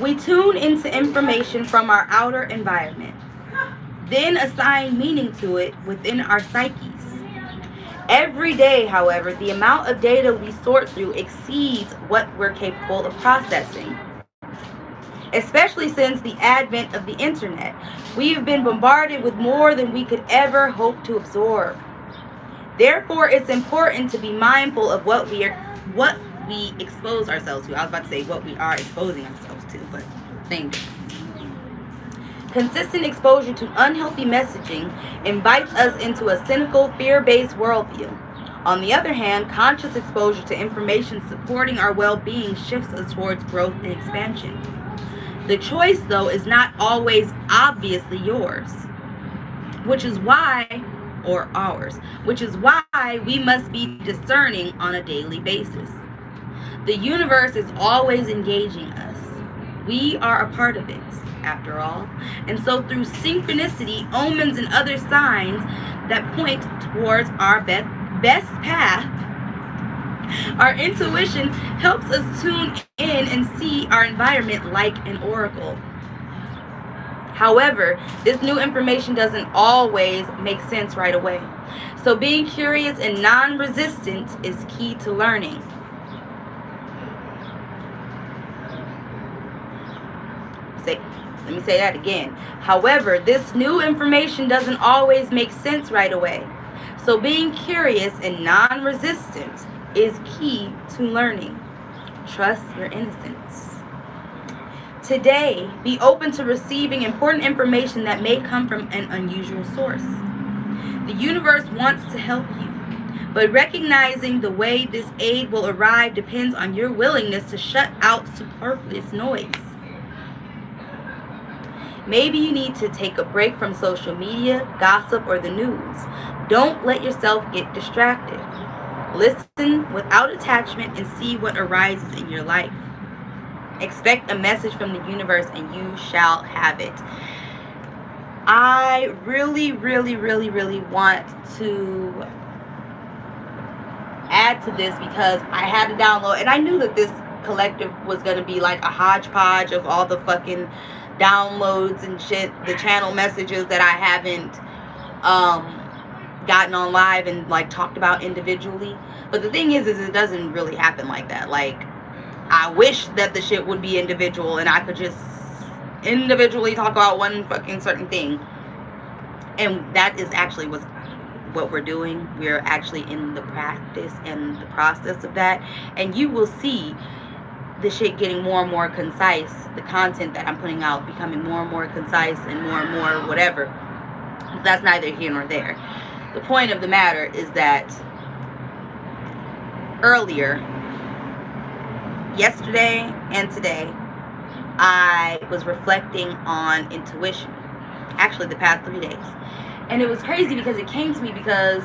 We tune into information from our outer environment, then assign meaning to it within our psyches. Every day, however, the amount of data we sort through exceeds what we're capable of processing. Especially since the advent of the internet, we've been bombarded with more than we could ever hope to absorb. Therefore, it's important to be mindful of what we expose ourselves to. I was about to say what we are exposing ourselves to, but same thing. Consistent exposure to unhealthy messaging invites us into a cynical, fear-based worldview. On the other hand, conscious exposure to information supporting our well-being shifts us towards growth and expansion. The choice, though, is not always obviously yours, which is why we must be discerning on a daily basis. The universe is always engaging us. We are a part of it, after all. And so through synchronicity, omens, and other signs that point towards our best path, our intuition helps us tune in and see our environment like an oracle. However, this new information doesn't always make sense right away. So being curious and non-resistant is key to learning. Let me say that again. However, this new information doesn't always make sense right away. So being curious and non-resistant is key to learning. Trust your innocence. Today, be open to receiving important information that may come from an unusual source. The universe wants to help you, but recognizing the way this aid will arrive depends on your willingness to shut out superfluous noise. Maybe you need to take a break from social media, gossip, or the news. Don't let yourself get distracted. Listen without attachment and see what arises in your life. Expect a message from the universe and you shall have it. I really, really, really, really want to add to this because I had to download, and I knew that this collective was going to be like a hodgepodge of all the fucking downloads and shit, the channel messages that I haven't gotten on live and like talked about individually. But the thing is it doesn't really happen like that. Like, I wish that the shit would be individual and I could just individually talk about one fucking certain thing. And that is actually what we're doing. We're actually in the practice and the process of that, and you will see the shit getting more and more concise, the content that I'm putting out becoming more and more concise and more whatever. That's neither here nor there. The point of the matter is that earlier, yesterday and today, I was reflecting on intuition. Actually, the past 3 days. And it was crazy because it came to me because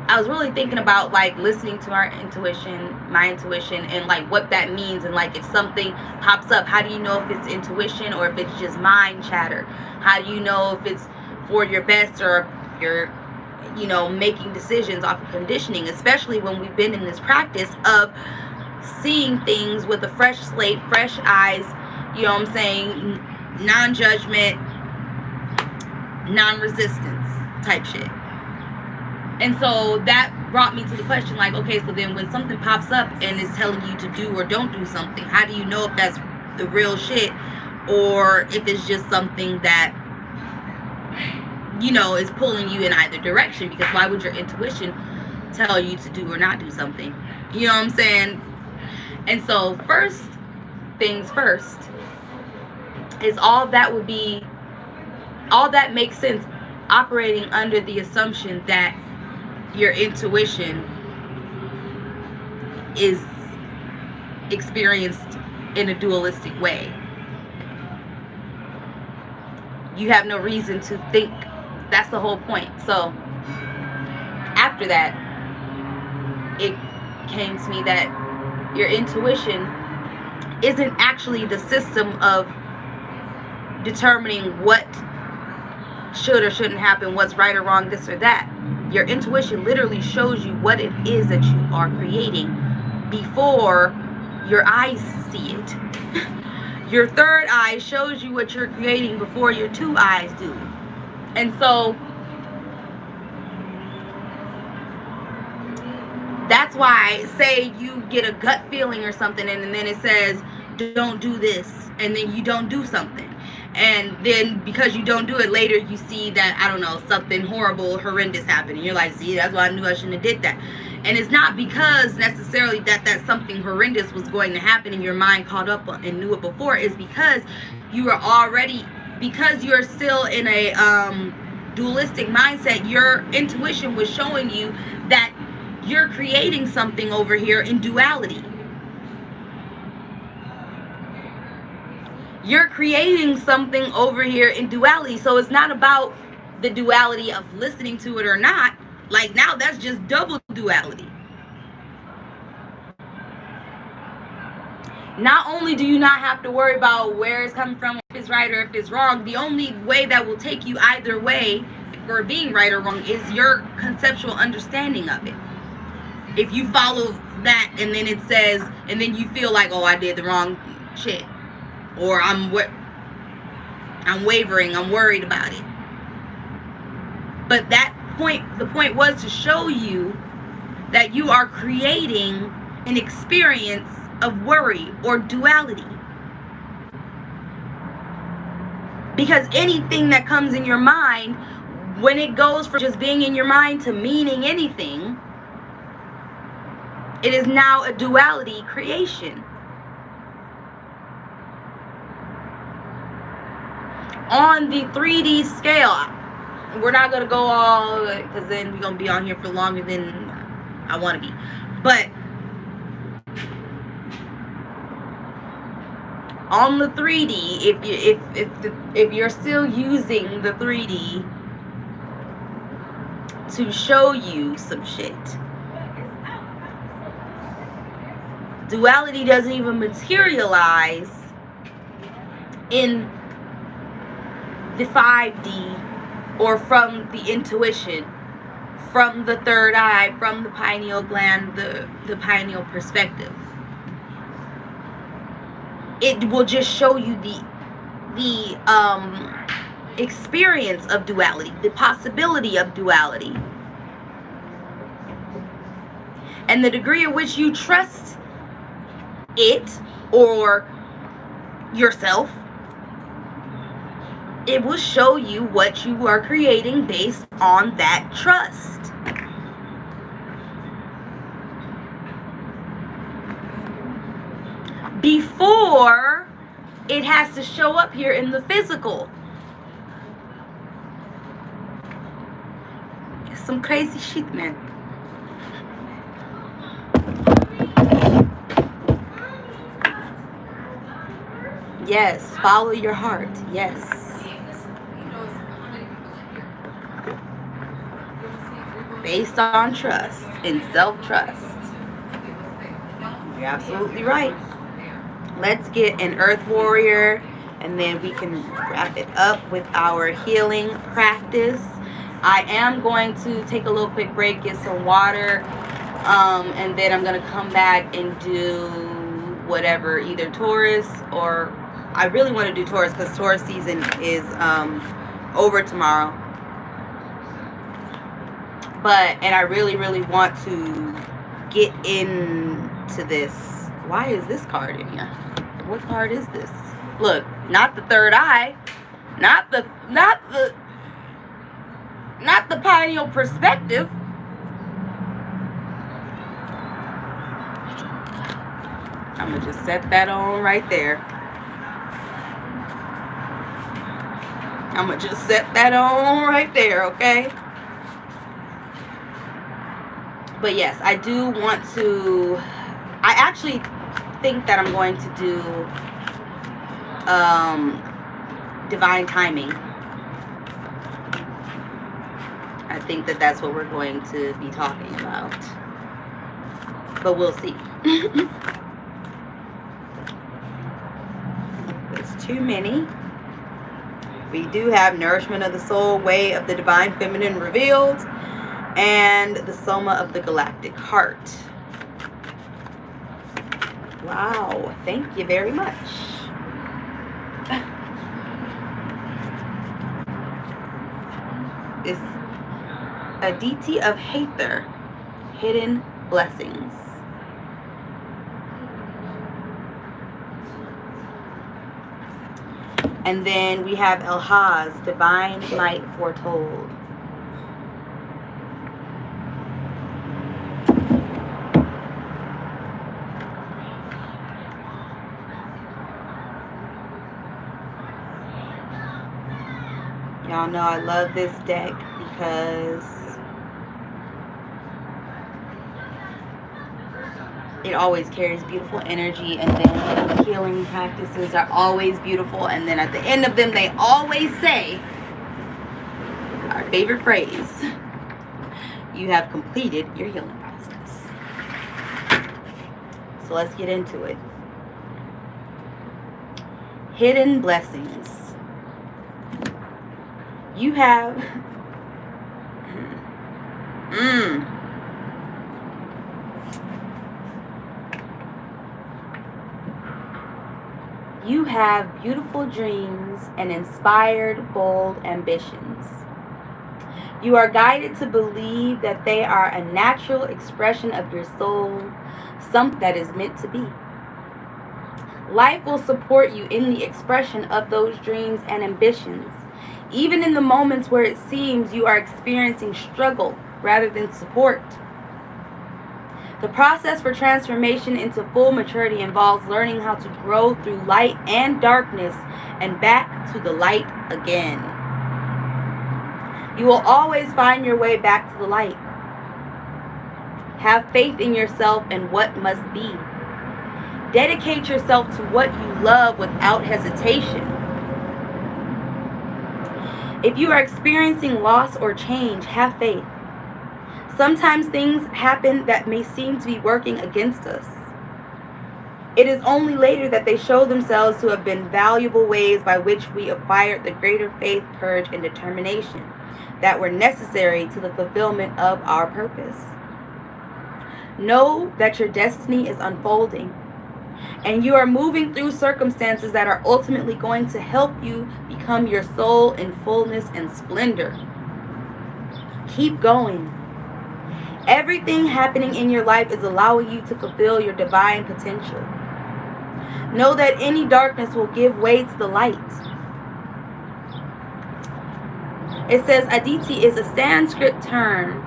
I was really thinking about like listening to my intuition, and like what that means, and like if something pops up, how do you know if it's intuition or if it's just mind chatter? How do you know if it's for your best or if you're, making decisions off of conditioning, especially when we've been in this practice of seeing things with a fresh slate, fresh eyes, you know what I'm saying, non-judgment, non-resistance type shit. And so that brought me to the question, like, okay, so then when something pops up and is telling you to do or don't do something, how do you know if that's the real shit or if it's just something that, is pulling you in either direction? Because why would your intuition tell you to do or not do something? You know what I'm saying? And so first things first is all that makes sense operating under the assumption that your intuition is experienced in a dualistic way. You have no reason to think. That's the whole point. So after that, it came to me that your intuition isn't actually the system of determining what should or shouldn't happen, what's right or wrong, this or that. Your intuition literally shows you what it is that you are creating before your eyes see it. Your third eye shows you what you're creating before your two eyes do. And so that's why, say you get a gut feeling or something, and then it says don't do this, and then you don't do something. And then because you don't do it, later you see that, I don't know, something horrible, horrendous happened. And you're like, see, that's why I knew I shouldn't have did that. And it's not because necessarily that something horrendous was going to happen and your mind caught up and knew it before. It's because you are already, because you're still in a dualistic mindset, your intuition was showing you that you're creating something over here in duality. You're creating something over here in duality. So it's not about the duality of listening to it or not. Like, now that's just double duality. Not only do you not have to worry about where it's coming from, if it's right or if it's wrong, the only way that will take you either way for being right or wrong is your conceptual understanding of it. If you follow that and then it says, and then you feel like, oh, I did the wrong shit. Or I'm wavering, I'm worried about it. But that the point was to show you that you are creating an experience of worry or duality. Because anything that comes in your mind, when it goes from just being in your mind to meaning anything, it is now a duality creation. On the 3D scale, we're not going to go all, because then we're going to be on here for longer than I want to be. But on the 3D, if you're still using the 3D to show you some shit, duality doesn't even materialize in the 5D or from the intuition, from the third eye, from the pineal gland, the pineal perspective. It will just show you the experience of duality, the possibility of duality, and the degree at which you trust it or yourself. It will show you what you are creating based on that trust. Before it has to show up here in the physical. It's some crazy shit, man. Yes, follow your heart. Yes. Based on trust and self-trust. You're absolutely right. Let's get an earth warrior, and then we can wrap it up with our healing practice. I am going to take a little quick break, get some water, and then I'm going to come back and do whatever, either Taurus, or I really want to do Taurus because Taurus season is over tomorrow. And I really, really want to get into this. Why is this card in here? What card is this? Look, not the third eye, not the pineal perspective. I'm gonna just set that on right there. I'm gonna just set that on right there, okay? But yes, I do want to, I actually think that I'm going to do divine timing. I think that that's what we're going to be talking about. But we'll see. There's too many. We do have nourishment of the soul, way of the divine feminine revealed, and the soma of the galactic heart. Wow, thank you very much. It's a deity of Hathor, hidden blessings. And then we have El-Haz, divine might foretold. Y'all know I love this deck because it always carries beautiful energy, and then the healing practices are always beautiful, and then at the end of them they always say our favorite phrase: you have completed your healing process. So let's get into it. Hidden blessings. You have you have beautiful dreams and inspired, bold ambitions. You are guided to believe that they are a natural expression of your soul, something that is meant to be. Life will support you in the expression of those dreams and ambitions, even in the moments where it seems you are experiencing struggle rather than support. The process for transformation into full maturity involves learning how to grow through light and darkness and back to the light again. You will always find your way back to the light. Have faith in yourself and what must be. Dedicate yourself to what you love without hesitation. If you are experiencing loss or change, have faith. Sometimes things happen that may seem to be working against us. It is only later that they show themselves to have been valuable ways by which we acquired the greater faith, courage, and determination that were necessary to the fulfillment of our purpose. Know that your destiny is unfolding, and you are moving through circumstances that are ultimately going to help you become your soul in fullness and splendor. Keep going. Everything happening in your life is allowing you to fulfill your divine potential. Know that any darkness will give way to the light. It says Aditi is a Sanskrit term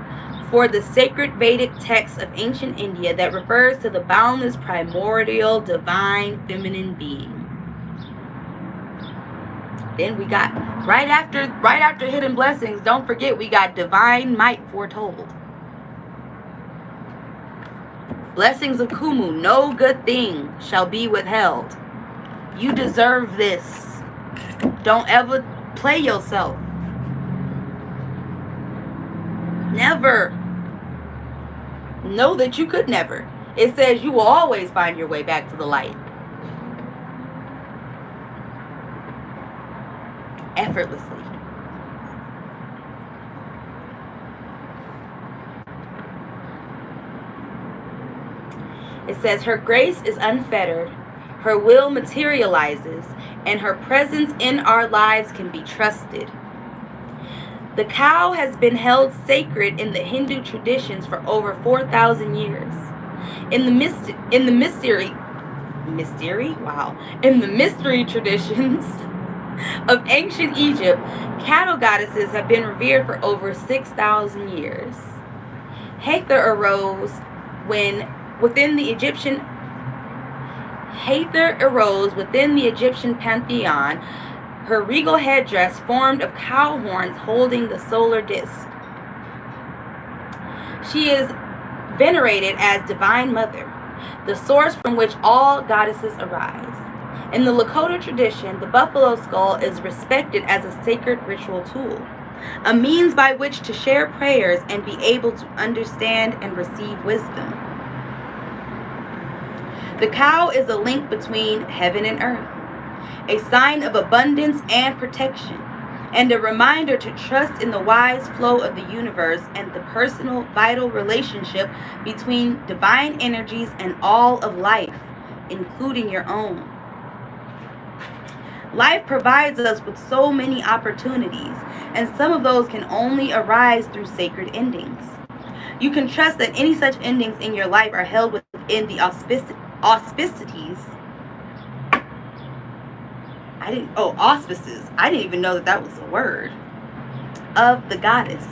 for the sacred Vedic text of ancient India that refers to the boundless, primordial, divine, feminine being. Then we got, right after hidden blessings, don't forget we got divine might foretold. Blessings of Kumu, no good thing shall be withheld. You deserve this. Don't ever play yourself. Never. Know that you could never. It says you will always find your way back to the light. Effortlessly. It says her grace is unfettered, her will materializes, and her presence in our lives can be trusted. The cow has been held sacred in the Hindu traditions for over 4,000 years. In the mystery traditions of ancient Egypt, cattle goddesses have been revered for over 6,000 years. Hathor arose within the Egyptian pantheon. Her regal headdress formed of cow horns holding the solar disk. She is venerated as Divine Mother, the source from which all goddesses arise. In the Lakota tradition, the buffalo skull is respected as a sacred ritual tool, a means by which to share prayers and be able to understand and receive wisdom. The cow is a link between heaven and earth, a sign of abundance and protection, and a reminder to trust in the wise flow of the universe and the personal, vital relationship between divine energies and all of life, including your own. Life provides us with so many opportunities, and some of those can only arise through sacred endings. You can trust that any such endings in your life are held within the auspices. Auspices. I didn't even know that was a word. Of the goddess.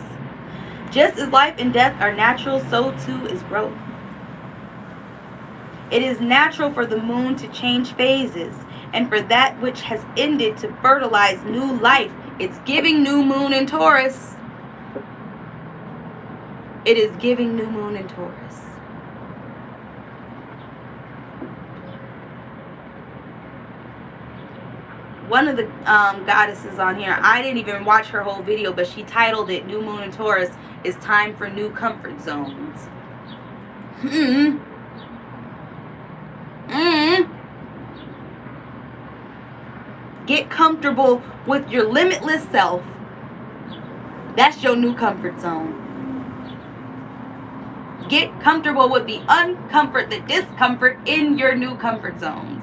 Just as life and death are natural, so too is growth. It is natural for the moon to change phases, and for that which has ended to fertilize new life. It's giving new moon in Taurus. It is giving new moon in Taurus. One of the goddesses on here, I didn't even watch her whole video, but she titled it New Moon in Taurus is Time for New Comfort Zones. Get comfortable with your limitless self. That's your new comfort zone. Get comfortable with the uncomfort, the discomfort in your new comfort zones.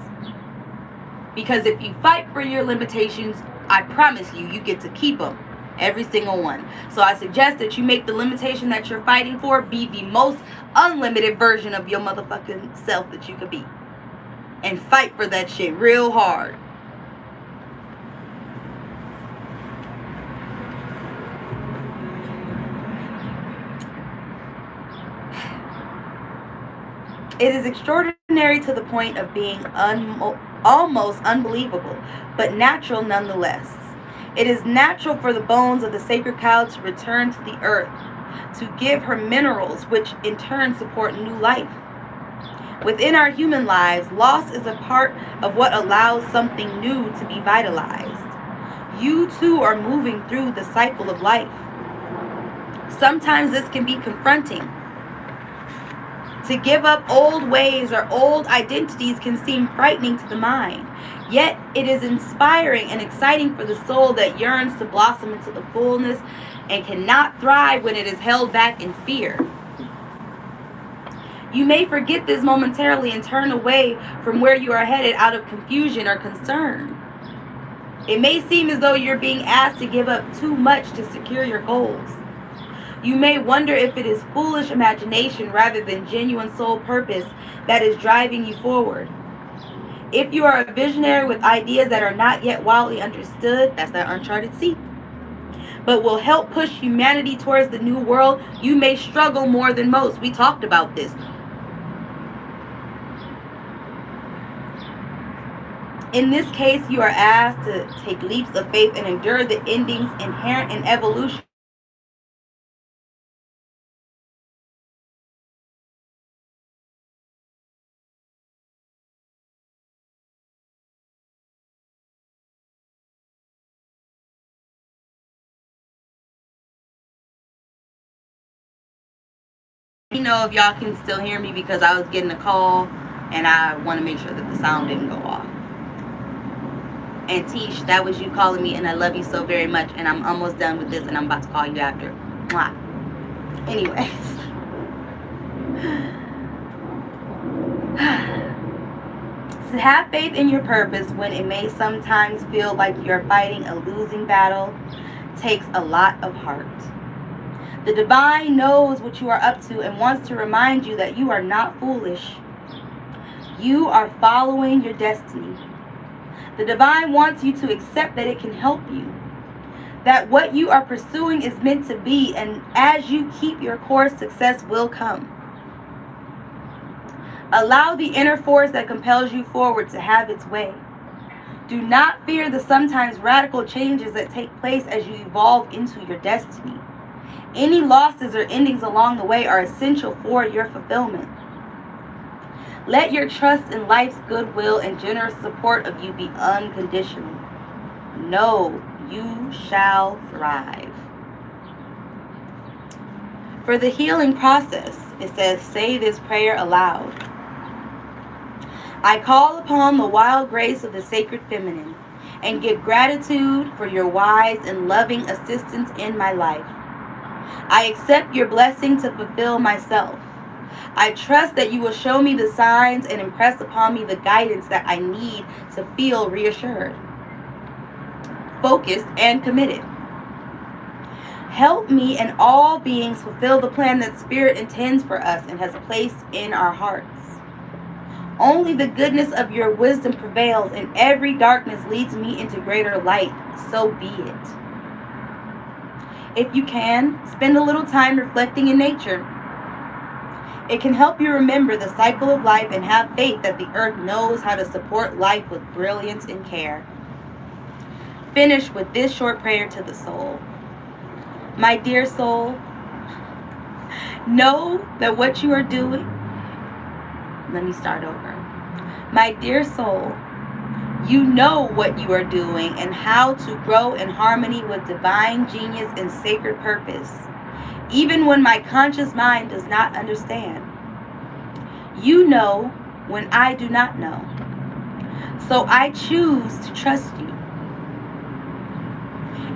Because if you fight for your limitations, I promise you, you get to keep them. Every single one. So I suggest that you make the limitation that you're fighting for be the most unlimited version of your motherfucking self that you could be. And fight for that shit real hard. It is extraordinary to the point of being almost unbelievable, but natural nonetheless. It is natural for the bones of the sacred cow to return to the earth, to give her minerals, which in turn support new life. Within our human lives, loss is a part of what allows something new to be vitalized. You too are moving through the cycle of life. Sometimes this can be confronting. To give up old ways or old identities can seem frightening to the mind. Yet it is inspiring and exciting for the soul that yearns to blossom into the fullness and cannot thrive when it is held back in fear. You may forget this momentarily and turn away from where you are headed out of confusion or concern. It may seem as though you're being asked to give up too much to secure your goals. You may wonder if it is foolish imagination rather than genuine soul purpose that is driving you forward. If you are a visionary with ideas that are not yet widely understood, that's that uncharted sea, but will help push humanity towards the new world, you may struggle more than most. We talked about this. In this case, you are asked to take leaps of faith and endure the endings inherent in evolution. You know if y'all can still hear me because I was getting a call and I want to make sure that the sound didn't go off. And Tish, that was you calling me, and I love you so very much, and I'm almost done with this and I'm about to call you after. Mwah. Anyways. To have faith in your purpose when it may sometimes feel like you're fighting a losing battle takes a lot of heart. The divine knows what you are up to and wants to remind you that you are not foolish. You are following your destiny. The divine wants you to accept that it can help you, that what you are pursuing is meant to be, and as you keep your course, success will come. Allow the inner force that compels you forward to have its way. Do not fear the sometimes radical changes that take place as you evolve into your destiny. Any losses or endings along the way are essential for your fulfillment. Let your trust in life's goodwill and generous support of you be unconditional. Know you shall thrive. For the healing process, it says, say this prayer aloud. I call upon the wild grace of the sacred feminine and give gratitude for your wise and loving assistance in my life. I accept your blessing to fulfill myself. I trust that you will show me the signs and impress upon me the guidance that I need to feel reassured, focused, and committed. Help me and all beings fulfill the plan that Spirit intends for us and has placed in our hearts. Only the goodness of your wisdom prevails, and every darkness leads me into greater light. So be it. If you can, spend a little time reflecting in nature. It can help you remember the cycle of life and have faith that the earth knows how to support life with brilliance and care. Finish with this short prayer to the soul. My dear soul, know that what you are doing, let me start over. My dear soul, you know what you are doing and how to grow in harmony with divine genius and sacred purpose, even when my conscious mind does not understand. You know when I do not know. So I choose to trust you.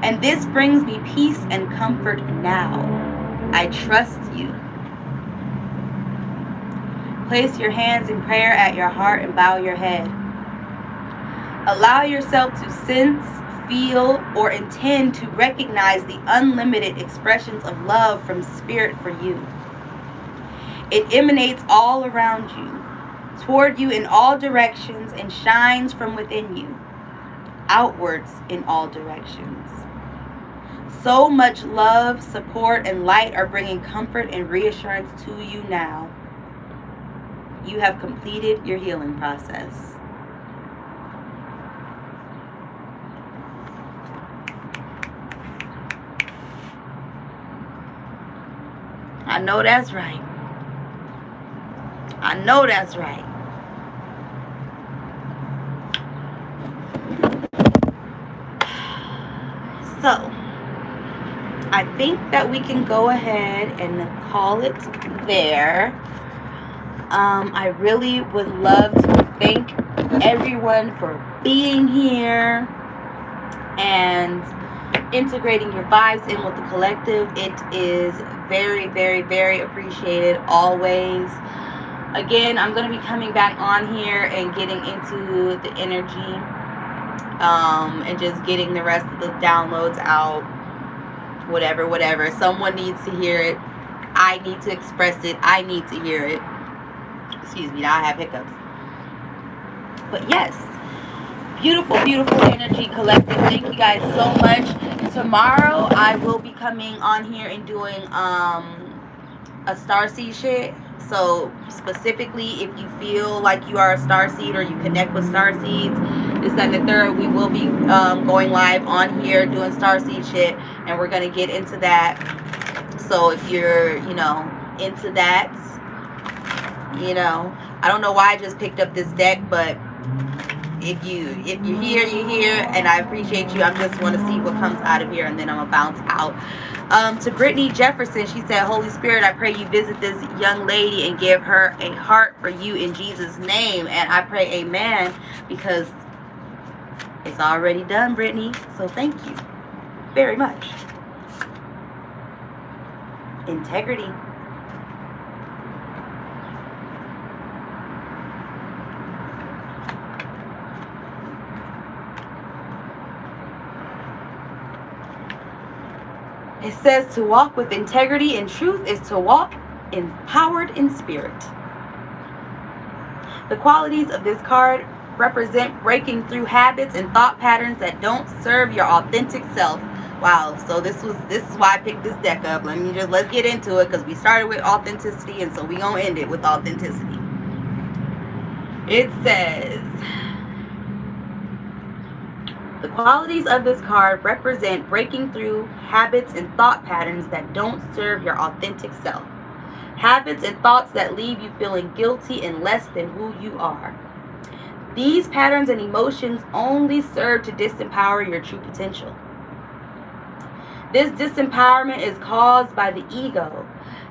And this brings me peace and comfort now. I trust you. Place your hands in prayer at your heart and bow your head. Allow yourself to sense, feel, or intend to recognize the unlimited expressions of love from Spirit for you. It emanates all around you, toward you in all directions, and shines from within you, outwards in all directions. So much love, support, and light are bringing comfort and reassurance to you now. You have completed your healing process. I know that's right. I know that's right. So, I think that we can go ahead and call it there. I really would love to thank everyone for being here and integrating your vibes in with the collective. It is very, very, very appreciated always. Again, I'm going to be coming back on here and getting into the energy and just getting the rest of the downloads out. Whatever. Someone needs to hear it. I need to express it. I need to hear it. Excuse me, now I have hiccups. But yes, beautiful, beautiful energy collective. Thank you guys so much. Tomorrow I will be coming on here and doing a starseed shit. So specifically, if you feel like you are a starseed or you connect with starseeds, this and the third, we will be going live on here doing starseed shit, and we're gonna get into that. So if you're, into that, I don't know why I just picked up this deck, but if you're here, you're here, and I appreciate you. I just want to see what comes out of here, and then I'm gonna bounce out. To Brittany Jefferson, she said, Holy Spirit, I pray you visit this young lady and give her a heart for you in Jesus' name. And I pray amen, because it's already done, Brittany. So thank you very much. Integrity. It says to walk with integrity and truth is to walk empowered in spirit. The qualities of this card represent breaking through habits and thought patterns that don't serve your authentic self. Wow, so this is why I picked this deck up. Let's get into it, because we started with authenticity, and so we gonna end it with authenticity. It says, the qualities of this card represent breaking through habits and thought patterns that don't serve your authentic self. Habits and thoughts that leave you feeling guilty and less than who you are. These patterns and emotions only serve to disempower your true potential. This disempowerment is caused by the ego.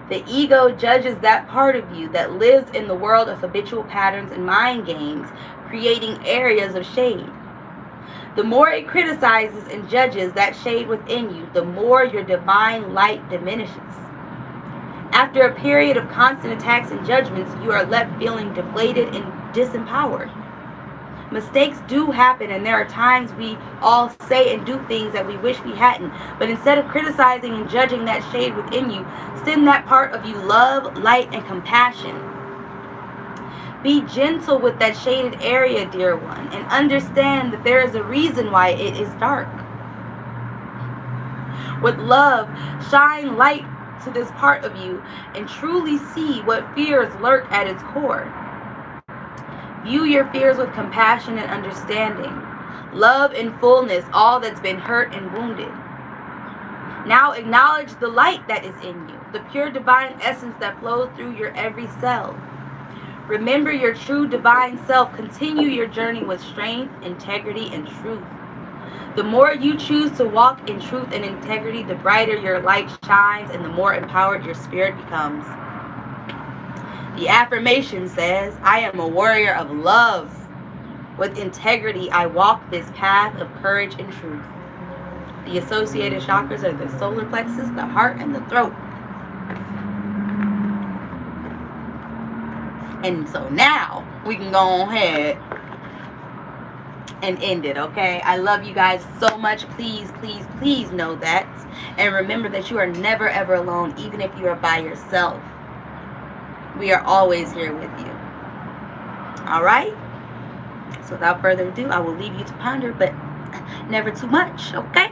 The ego judges that part of you that lives in the world of habitual patterns and mind games, creating areas of shade. The more it criticizes and judges that shade within you, the more your divine light diminishes. After a period of constant attacks and judgments, you are left feeling deflated and disempowered. Mistakes do happen, and there are times we all say and do things that we wish we hadn't. But instead of criticizing and judging that shade within you, send that part of you love, light, and compassion. Be gentle with that shaded area, dear one, and understand that there is a reason why it is dark. With love, shine light to this part of you and truly see what fears lurk at its core. View your fears with compassion and understanding. Love in fullness all that's been hurt and wounded. Now acknowledge the light that is in you, the pure divine essence that flows through your every cell. Remember your true divine self. Continue your journey with strength, integrity, and truth. The more you choose to walk in truth and integrity, the brighter your light shines and the more empowered your spirit becomes. The affirmation says, I am a warrior of love. With integrity, I walk this path of courage and truth. The associated chakras are the solar plexus, the heart, and the throat. And so now we can go ahead and end it, okay? I love you guys so much. Please, please, please know that. And remember that you are never, ever alone, even if you are by yourself. We are always here with you. All right? So without further ado, I will leave you to ponder, but never too much, okay?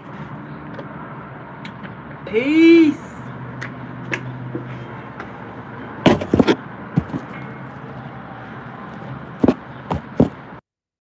Peace.